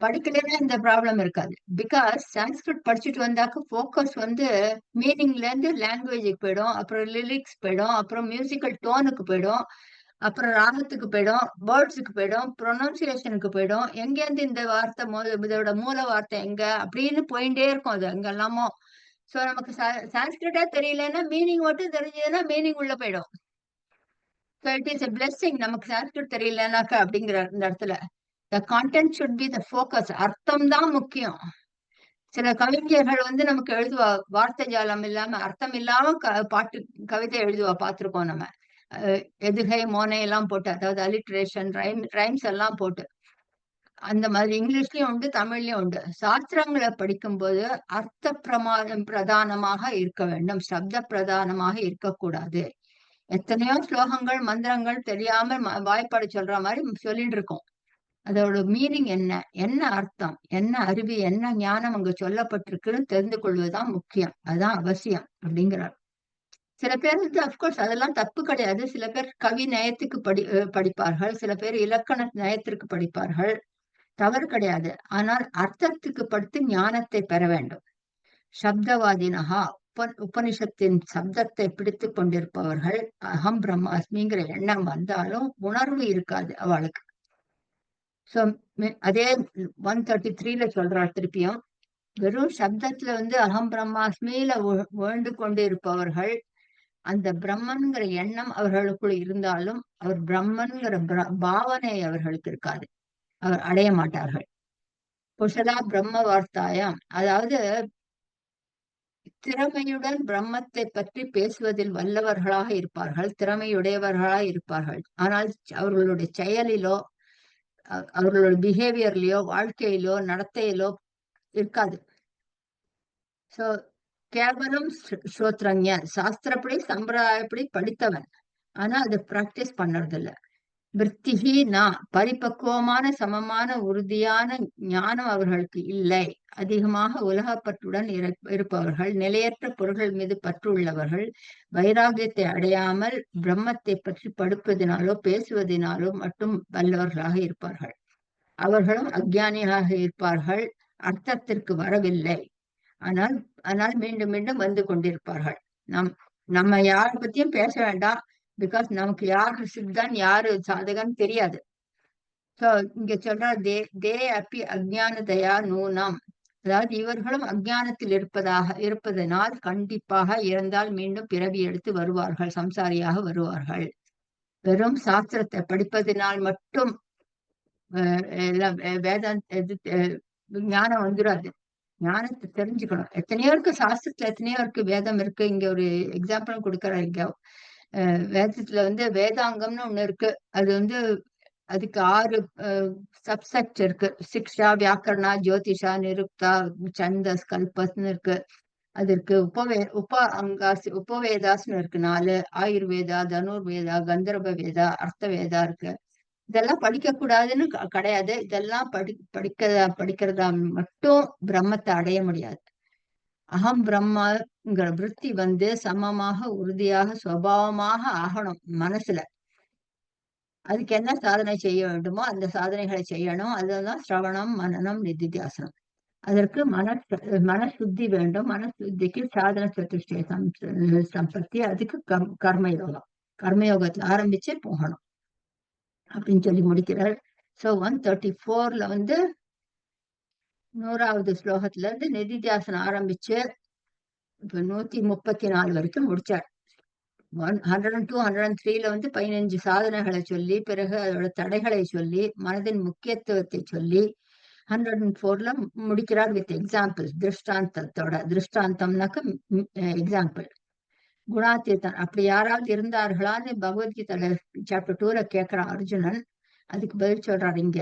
படிக்கலைன்னா இந்த ப்ராப்ளம் இருக்காது. பிகாஸ் சான்ஸ்கிரிட் படிச்சுட்டு வந்தாக்க ஃபோக்கஸ் வந்து மீனிங்ல இருந்து லாங்குவேஜுக்கு போயிடும், அப்புறம் லிரிக்ஸ் போயிடும், அப்புறம் மியூசிக்கல் டோனுக்கு போயிடும், அப்புறம் ராகத்துக்கு போயிடும், வேர்ட்ஸுக்கு போயிடும், ப்ரொனவுன்சியேஷனுக்கு போயிடும். எங்கேருந்து இந்த வார்த்தை இதோட மூல வார்த்தை எங்க அப்படின்னு போயிட்டே இருக்கும். அது எங்கெல்லாமோ. சோ நமக்கு சான்ஸ்கிரிட்டா தெரியலன்னா மீனிங் மட்டும் தெரிஞ்சதுன்னா மீனிங் உள்ள போயிடும். So it is a blessing. நமக்கு சான்ஸ்கிரிட் தெரியலனாக்கா அப்படிங்கிற இந்த இடத்துல the content should be the focus. அர்த்தம் தான் முக்கியம். சில கவிஞர்கள் வந்து நமக்கு எழுதுவா, வார்த்தை ஜாலம் இல்லாம அர்த்தம் இல்லாம பாட்டு கவிதை எழுதுவா, பார்த்திருக்கோம் நம்ம. எதுகை மோனை எல்லாம் போட்டு, அதாவது அலிட்ரேஷன் ரைம்ஸ் எல்லாம் போட்டு. அந்த மாதிரி இங்கிலீஷ்லயும் உண்டு, தமிழ்லயும் உண்டு. சாஸ்திரங்களை படிக்கும்போது அர்த்த பிரதானமாக இருக்க வேண்டும், சப்த பிரதானமாக இருக்கக்கூடாது. எத்தனையோ ஸ்லோகங்கள் மந்திரங்கள் தெரியாம வாய்ப்பாடு சொல்ற மாதிரி சொல்லிட்டு இருக்கோம். அதோட மீனிங் என்ன, என்ன அர்த்தம், என்ன அறிவு, என்ன ஞானம் அங்க சொல்லப்பட்டிருக்குன்னு தெரிந்து கொள்வதுதான் முக்கியம். அதுதான் அவசியம் அப்படிங்கிறார். சில பேர் வந்து அப்கோர்ஸ் அதெல்லாம் தப்பு கிடையாது. சில பேர் கவி நயத்துக்கு படிப்பார்கள், சில பேர் இலக்கண நயத்திற்கு படிப்பார்கள். தவறு கிடையாது. ஆனால் அர்த்தத்துக்கு படித்து ஞானத்தை பெற வேண்டும். சப்தவாதினஹா உபனிஷத்தின் சப்தத்தை பிடித்து கொண்டிருப்பவர்கள் அகம் பிரம்மாஸ்மிங்கிற எண்ணம் வந்தாலும் உணர்வு இருக்காது அவளுக்கு. சோ அதே 133ல சொல்றார் திருப்பியும், வெறும் சப்தத்துல வந்து அகம் பிரம்மாஸ்மியில உழண்டு கொண்டு இருப்பவர்கள், அந்த பிரம்மன்கிற எண்ணம் அவர்களுக்குள் இருந்தாலும் அவர் பிரம்மன்கிற பாவனை அவர்களுக்கு இருக்காது, அவர் அடைய மாட்டார்கள். குஷலா பிரம்ம வார்த்தாயாம், அதாவது திறமையுடன் பிரம்மத்தை பற்றி பேசுவதில் வல்லவர்களாக இருப்பார்கள், திறமையுடையவர்களாக இருப்பார்கள். ஆனால் அவர்களுடைய செயலிலோ அவர்களோட பிஹேவியர்லயோ வாழ்க்கையிலோ நடத்தையிலோ இருக்காது. சோ கேவலம் ஸ்ரோத்ரஞ, சாஸ்திரப்படி சம்பிரதாயப்படி படித்தவன், ஆனா அதை பிராக்டிஸ் பண்றது இல்ல. விற்த்திகி பரிபக்குவமான சமமான உறுதியான ஞானம் அவர்களுக்கு இல்லை. அதிகமாக உலகப்பற்றுடன் இருப்பவர்கள், நிலையற்ற பொருள்கள் மீது பற்று உள்ளவர்கள், வைராகியத்தை அடையாமல் பிரம்மத்தை பற்றி படுப்பதினாலோ பேசுவதினாலோ மட்டும் வல்லவர்களாக இருப்பார்கள். அவர்களும் அஞ்ஞானியாக இருப்பார்கள், அர்த்தத்திற்கு வரவில்லை. ஆனால் ஆனால் மீண்டும் மீண்டும் வந்து கொண்டிருப்பார்கள். நம் நம்ம யாரை பத்தியும் பேச வேண்டாம். பிகாஸ் நமக்கு யாரு சித்தன் யாரு சாதகன் தெரியாது. சோ இங்க சொல்ற தே அப்பி அஜ்ஞானதயா நூனம், அதாவது இவர்களும் அஞ்ஞானத்தில் இருப்பதனால் கண்டிப்பாக இறந்தால் மீண்டும் பிறவி எடுத்து வருவார்கள், சம்சாரியாக வருவார்கள். வெறும் சாஸ்திரத்தை படிப்பதினால் மட்டும் எல்லாம் ஞானம் வந்துடாது. ஞானத்தை தெரிஞ்சுக்கணும். எத்தனையோ இருக்கு சாஸ்திரத்துல, எத்தனையோ இருக்கு, வேதம் இருக்கு. இங்க ஒரு எக்ஸாம்பிள் கொடுக்கறேன். இங்க வேதத்துல வந்து வேதாங்கம்னு ஒண்ணு இருக்கு. அது வந்து அதுக்கு 6 சப்செக்ட் இருக்கு. சிக்ஷா, வியாக்கரணா, ஜோதிஷா, நிருக்தா, சந்தஸ், கல்பஸ்ன்னு இருக்கு. அது இருக்கு. உபவேதாஸ்னு இருக்கு 4. ஆயுர்வேதா, தனுர்வேதா, கந்தர்வ வேதா, அர்த்த வேதா இருக்கு. இதெல்லாம் படிக்க கூடாதுன்னு கிடையாது. இதெல்லாம் படிக்கிறதா மட்டும் பிரம்மத்தை அடைய முடியாது. அகம் பிரம்மங்கிற விருத்தி வந்து சமமாக உறுதியாக சுபாவமாக ஆகணும் மனசுல. அதுக்கு என்ன சாதனை செய்ய வேண்டுமோ அந்த சாதனைகளை செய்யணும். அதுதான் சிரவணம், மனனம், நிதித்தியாசனம். அதற்கு மனசுத்தி வேண்டும். மனசுத்திக்கு சாதன சதுஷ்டய சம்பத்தி. அதுக்கு கர்மயோகம். கர்மயோகத்துல ஆரம்பிச்சு போகணும் அப்படின்னு சொல்லி முடிக்கிறார். சோ 134ல வந்து 100வது ஸ்லோகத்துல இருந்து நிதித்தியாசனம் ஆரம்பிச்சு இப்ப 134 வரைக்கும் முடிச்சார். 102, 103ல வந்து 15 சாதனைகளை சொல்லி, பிறகு அதோட தடைகளை சொல்லி, மனதின் முக்கியத்துவத்தை சொல்லி, 104ல முடிக்கிறார் வித் எக்ஸாம்பிள், திருஷ்டாந்தத்தோட. திருஷ்டாந்தம்னாக்க எக்ஸாம்பிள். குணாத்தீர்த்தன் அப்படி யாராவது இருந்தார்களான்னு பகவத்கீதையில சாப்டர் 2ல கேட்கிறான் அர்ஜுனன். அதுக்கு பதில் சொல்றாரு இங்க.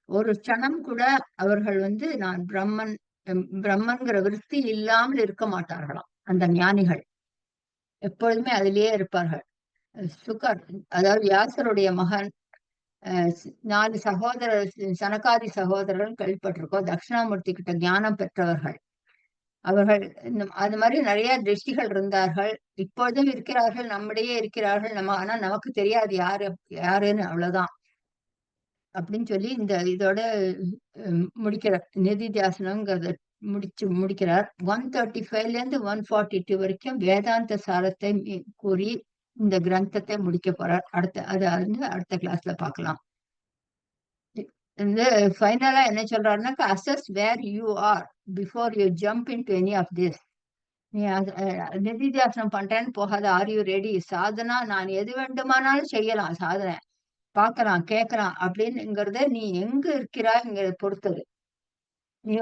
ஒரு க்ஷணம் கூட அவர்கள் வந்து நான் பிரம்மன்கிற விருத்தி இல்லாமல் இருக்க மாட்டார்களாம் அந்த ஞானிகள். எப்பொழுதுமே அதிலேயே இருப்பார்கள். சுகர், அதாவது வியாசருடைய மகன், 4 சகோதரர், சனகாதி சகோதரர்கள் கேள்விப்பட்டிருக்கோம். தட்சிணாமூர்த்தி கிட்ட ஞானம் பெற்றவர்கள் அவர்கள். அது மாதிரி நிறைய திருஷ்டிகள் இருந்தார்கள், இப்பொழுதும் இருக்கிறார்கள், நம்மிடையே இருக்கிறார்கள். ஆனா நமக்கு தெரியாது யாருன்னு, அவ்வளவுதான் அப்படின்னு சொல்லி இந்த இதோட முடிக்கிறார். நிதித்தியாசனம்ங்கிறத முடிக்கிறார். 135ல இருந்து 142 வரைக்கும் வேதாந்த சாரத்தை கூறி இந்த கிரந்தத்தை முடிக்க போறார். அடுத்த கிளாஸ்ல பார்க்கலாம். இந்த ஃபைனலா என்ன சொல்றாருன்னாக்கா, assess where you are before you jump into any of this. நீ நிதித்தியாசனம் பண்றேன்னு போகாத. Are you ready? சாதனா நான் எது வேண்டுமானாலும் செய்யலாம். சாதனை பார்க்கலாம், கேட்கலாம் அப்படின்னுங்கிறத நீ எங்க இருக்கிறாய்ங்கிறத பொறுத்தது. நீ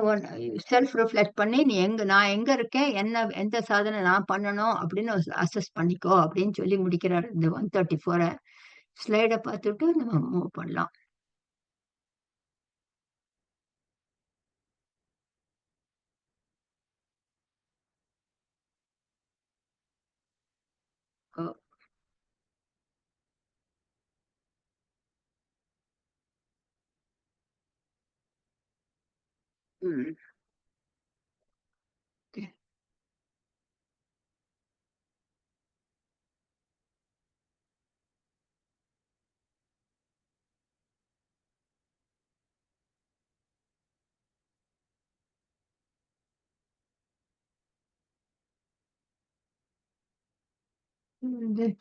செல்ஃப் ரிஃப்ளெக்ட் பண்ணி நீ நான் எங்க இருக்கேன், எந்த சாதனை நான் பண்ணணும் அப்படின்னு அசஸ் பண்ணிக்கோ அப்படின்னு சொல்லி முடிக்கிறார் இந்த 134. ஸ்லைடை பார்த்துட்டு நம்ம மூவ் பண்ணலாம். ம்.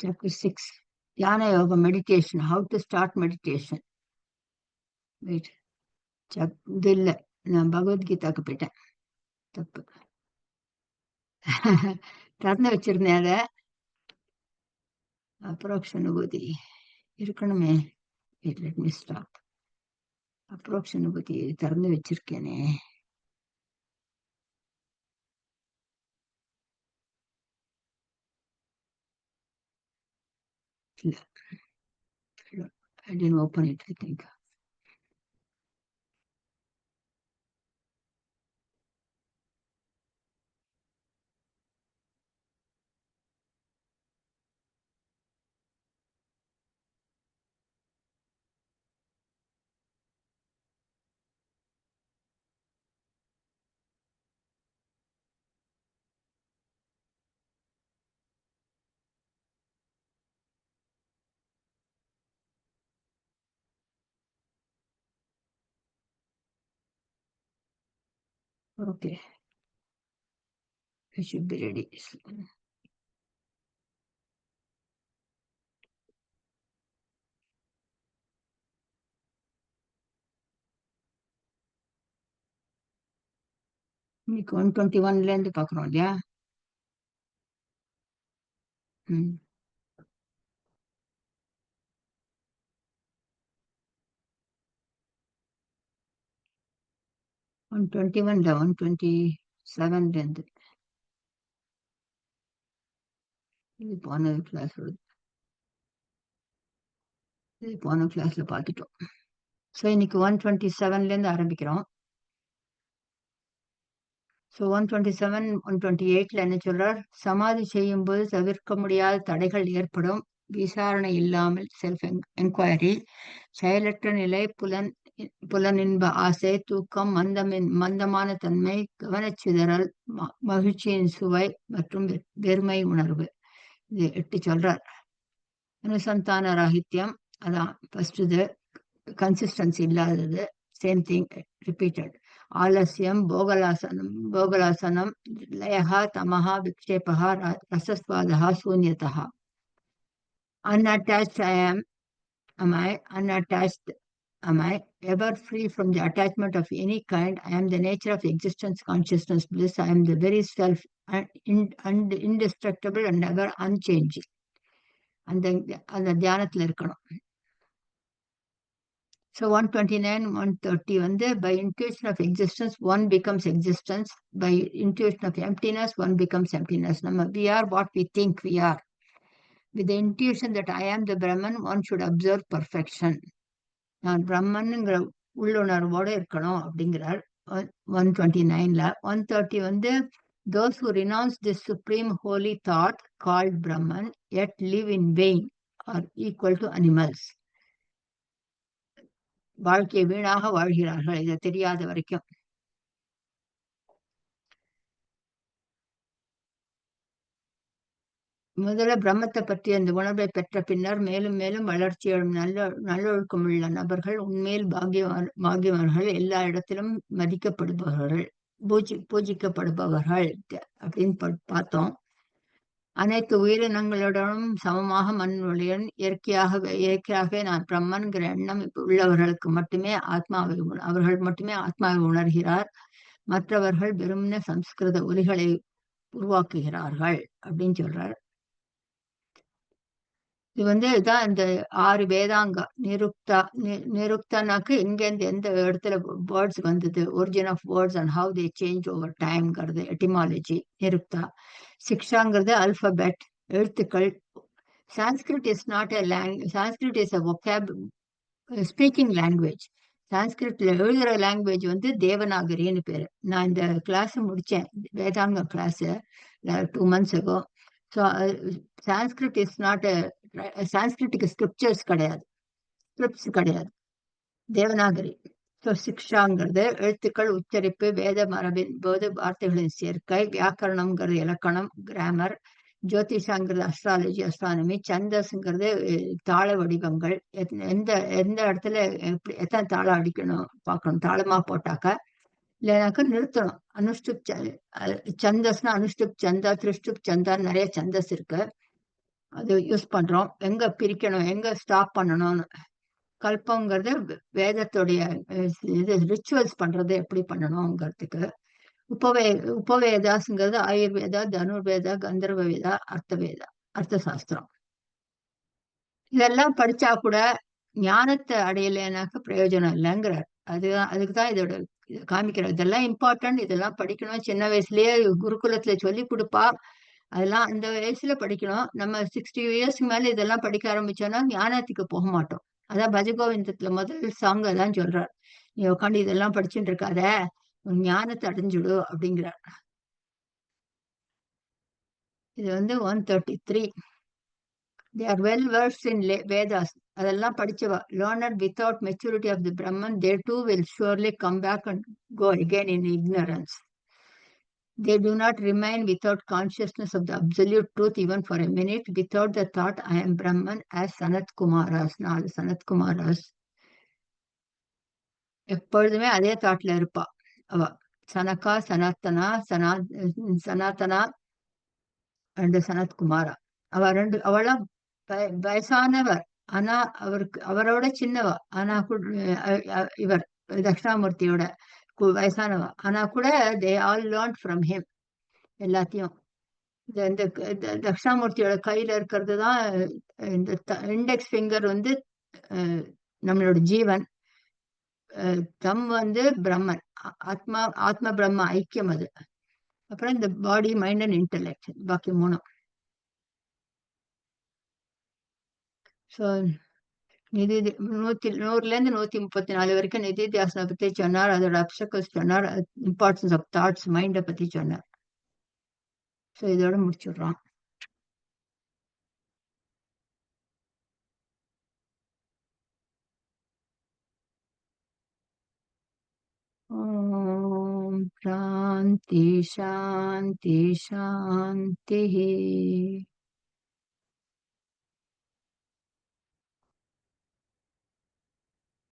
chapter 6. Dhyana Yoga meditation. How to start meditation. Wait. இது இல்ல. நான் பகவத்கீதாக்கு போயிட்டேன். தப்பு. திறந்து வச்சிருந்தேன் அத. அப்ரோக்ஷ அனுபூதி இருக்கணுமே. Wait, let me stop. அப்ரோக்ஷ அனுபூதி திறந்து வச்சிருக்கேனே. இல்ல. I didn't open it, I think. Okay. I should be ready. இன்னைக்கு 121ல இருந்து பாக்குறோம் இல்லையா? 121ல 127ல இருந்து இது போன கிளாஸ்ல பார்த்துட்டோம். ஸோ இன்னைக்கு 127ல இருந்து ஆரம்பிக்கிறோம். ஸோ 127, 128ல என்ன சொல்றார்? சமாதி செய்யும் போது தவிர்க்க முடியாத தடைகள் ஏற்படும். விசாரணை இல்லாமல் செல்ஃப் என்கொயரி, செயலற்ற நிலை, புலனின்ப ஆசை, தூக்கம், மந்தமான தன்மை, கவனச்சிதறல், மகிழ்ச்சியின் சுவை மற்றும் வெறுமை உணர்வு. இது 8 சொல்றார். அனுசந்தான ராகித்யம், அதான் ஃபர்ஸ்ட். இது கன்சிஸ்டன்சி இல்லாதது. Same thing repeated. ஆலசியம், போகலாசனம், லயஹா, தமஹா, விக்ஷேபஹா, ரசஸ்வாதஹா, சூன்யதஹா. Unattached I am I? Unattached am I? Ever free from the attachment of any kind. I am the nature of existence, consciousness, bliss. I am the very self, indestructible and ever unchanging. அந்த தியானத்துல இருக்கணும். So 129, 130 வந்து by intuition of existence, one becomes existence. By intuition of emptiness, one becomes emptiness. We are what we think we are. With the intuition that I am the Brahman, one should observe perfection. நான் பிரம்மன்ங்கிற உள்ளுணர்வோடு இருக்கணும் அப்படிங்கிறார் 129ல. 130 வந்து those who renounce this supreme holy thought called Brahman yet live in vain are equal to animals. வாழ்க்கையை வீணாக வாழ்கிறார்கள் இதை தெரியாத வரைக்கும். முதல்ல பிரம்மத்தை பற்றி அந்த உணர்வை பெற்ற பின்னர் மேலும் மேலும் வளர்ச்சியும் நல்லொழுக்கமுள்ள நபர்கள் உண்மையில் பாக்கியவான்கள், எல்லா இடத்திலும் மதிக்கப்படுபவர்கள், பூஜிக்கப்படுபவர்கள் அப்படின்னு பார்த்தோம். அனைத்து உயிரினங்களுடனும் சமமாக மண்ணுடன் இயற்கையாகவே நான் பிரம்மன்கிற எண்ணம் உள்ளவர்களுக்கு மட்டுமே அவர்கள் மட்டுமே ஆத்மாவை உணர்கிறார். மற்றவர்கள் வெறும்ன சம்ஸ்கிருத ஒலிகளை உருவாக்குகிறார்கள் அப்படின்னு சொல்றார். இது வந்து இதான் இந்த 6 வேதாங்க. நிருக்தானாக்கு எங்கேருந்து எந்த இடத்துல வேர்ட்ஸ் வந்தது, origin of words and how they change over டைம்ங்கிறது எட்டிமாலஜி நிருக்தா. சிக்ஷாங்கிறது அல்பபெட், எழுத்துக்கள். Sanskrit is not a language. Sanskrit is a vocab speaking language. சான்ஸ்கிரிட்ல எழுதுற லாங்குவேஜ் வந்து தேவநாகரின்னு பேரு. நான் இந்த கிளாஸ் முடிச்சேன், வேதாங்க class 2 months ago. So Sanskrit is not சான்ஸ்கிரிட்டுக்கு ஸ்கிரிப்சர்ஸ் கிடையாது, ஸ்கிரிப்ட்ஸ் கிடையாது, தேவநாகரி. ஸோ சிக்ஷாங்கிறது எழுத்துக்கள், உச்சரிப்பு, வேத மரபின் போது வார்த்தைகளின் சேர்க்கை, வியாக்கரணம்ங்கிறது இலக்கணம், கிராமர். ஜோதிஷாங்கிறது அஸ்ட்ராலஜி, அஸ்ட்ரானமி. சந்தஸ்ங்கிறது தாள வடிவங்கள். எந்த எந்த இடத்துல எத்தனை தாளம் அடிக்கணும் பார்க்கணும், தாளமா போட்டாக்கா. இல்லைனாக்கா நிறுத்தணும். அனுஷ்டுப் சந்தஸ்னா அனுஷ்டுப் சந்தா, திருஷ்டுப் சந்தா, நிறைய சந்தஸ் இருக்கு. அது யூஸ் பண்றோம். எங்க பிரிக்கணும், எங்க ஸ்டாப் பண்ணணும்னு. கல்பங்கிறது வேதத்துடைய இது ரிச்சுவல்ஸ் பண்றது எப்படி பண்ணணுங்கிறதுக்கு. உபவே உபவேதாஸ்ங்கிறது ஆயுர்வேதா, தனுர்வேதா, கந்தர்வ வேதா, அர்த்தவேதா, அர்த்த சாஸ்திரம். இதெல்லாம் படிச்சா கூட ஞானத்தை அடையலைனாக்க பிரயோஜனம் இல்லைங்கிறார். அதுக்கு தான் இதோட இது காமிக்கிறார். இதெல்லாம் இம்பார்ட்டன்ட், இதெல்லாம் படிக்கணும். சின்ன வயசுலயே குருகுலத்துல சொல்லி கொடுப்பா. அதெல்லாம் அந்த வயசுல படிக்கணும். நம்ம 60 இயர்ஸ்க்கு மேல இதெல்லாம் படிக்க ஆரம்பிச்சோம்னா ஞானத்துக்கு போக மாட்டோம். அதான் பஜகோவிந்தத்துல முதல் சாங் அதான் சொல்றார். நீ உட்காந்து இதெல்லாம் படிச்சுட்டு இருக்காத, உன் ஞானத்தை அடைஞ்சுடு அப்படிங்கிறார். இது வந்து 133. They are well versed in Vedas. அதெல்லாம் படிச்சவா. Learned without maturity of the Brahman, they too will surely come back and go again in ignorance. They do not remain without consciousness of the absolute truth even for a minute, without the thought, I am Brahman, as Sanat Kumaras. நாலு சனத் குமாராஸ் எப்பொழுதுமே அதே தாட்ல இருப்பா அவ. Shanaka, Sanatana, Sanatana and Sanatkumara. அவளாம் வயசானவர். ஆனா அவரோட சின்னவ. ஆனா இவர் தட்சிணாமூர்த்தியோட வயசானவ. ஆனா கூட they all learn from him எல்லாத்தையும். இந்த தட்சிணாமூர்த்தியோட கையில இருக்கிறது தான் இந்த இண்டெக்ஸ் ஃபிங்கர் வந்து நம்மளோட ஜீவன். தம் வந்து பிரம்மன். ஆத்மா ஆத்ம பிரம்ம ஐக்கியம் அது. அப்புறம் இந்த பாடி, மைண்ட் அண்ட் இன்டெலெக்ட், பாக்கி மூணும். ஸோ நிதி 100லேருந்து 134 வரைக்கும் நிதித்தியாசனை பத்தி சொன்னார். அதோட அப்சக்கல்ஸ் சொன்னார். இம்பார்ட்டன்ஸ் ஆஃப் தாட்ஸ், மைண்டை பத்தி சொன்னார். ஸோ இதோட முடிச்சுடுறோம். ஓம் சாந்தி சாந்தி சாந்தி.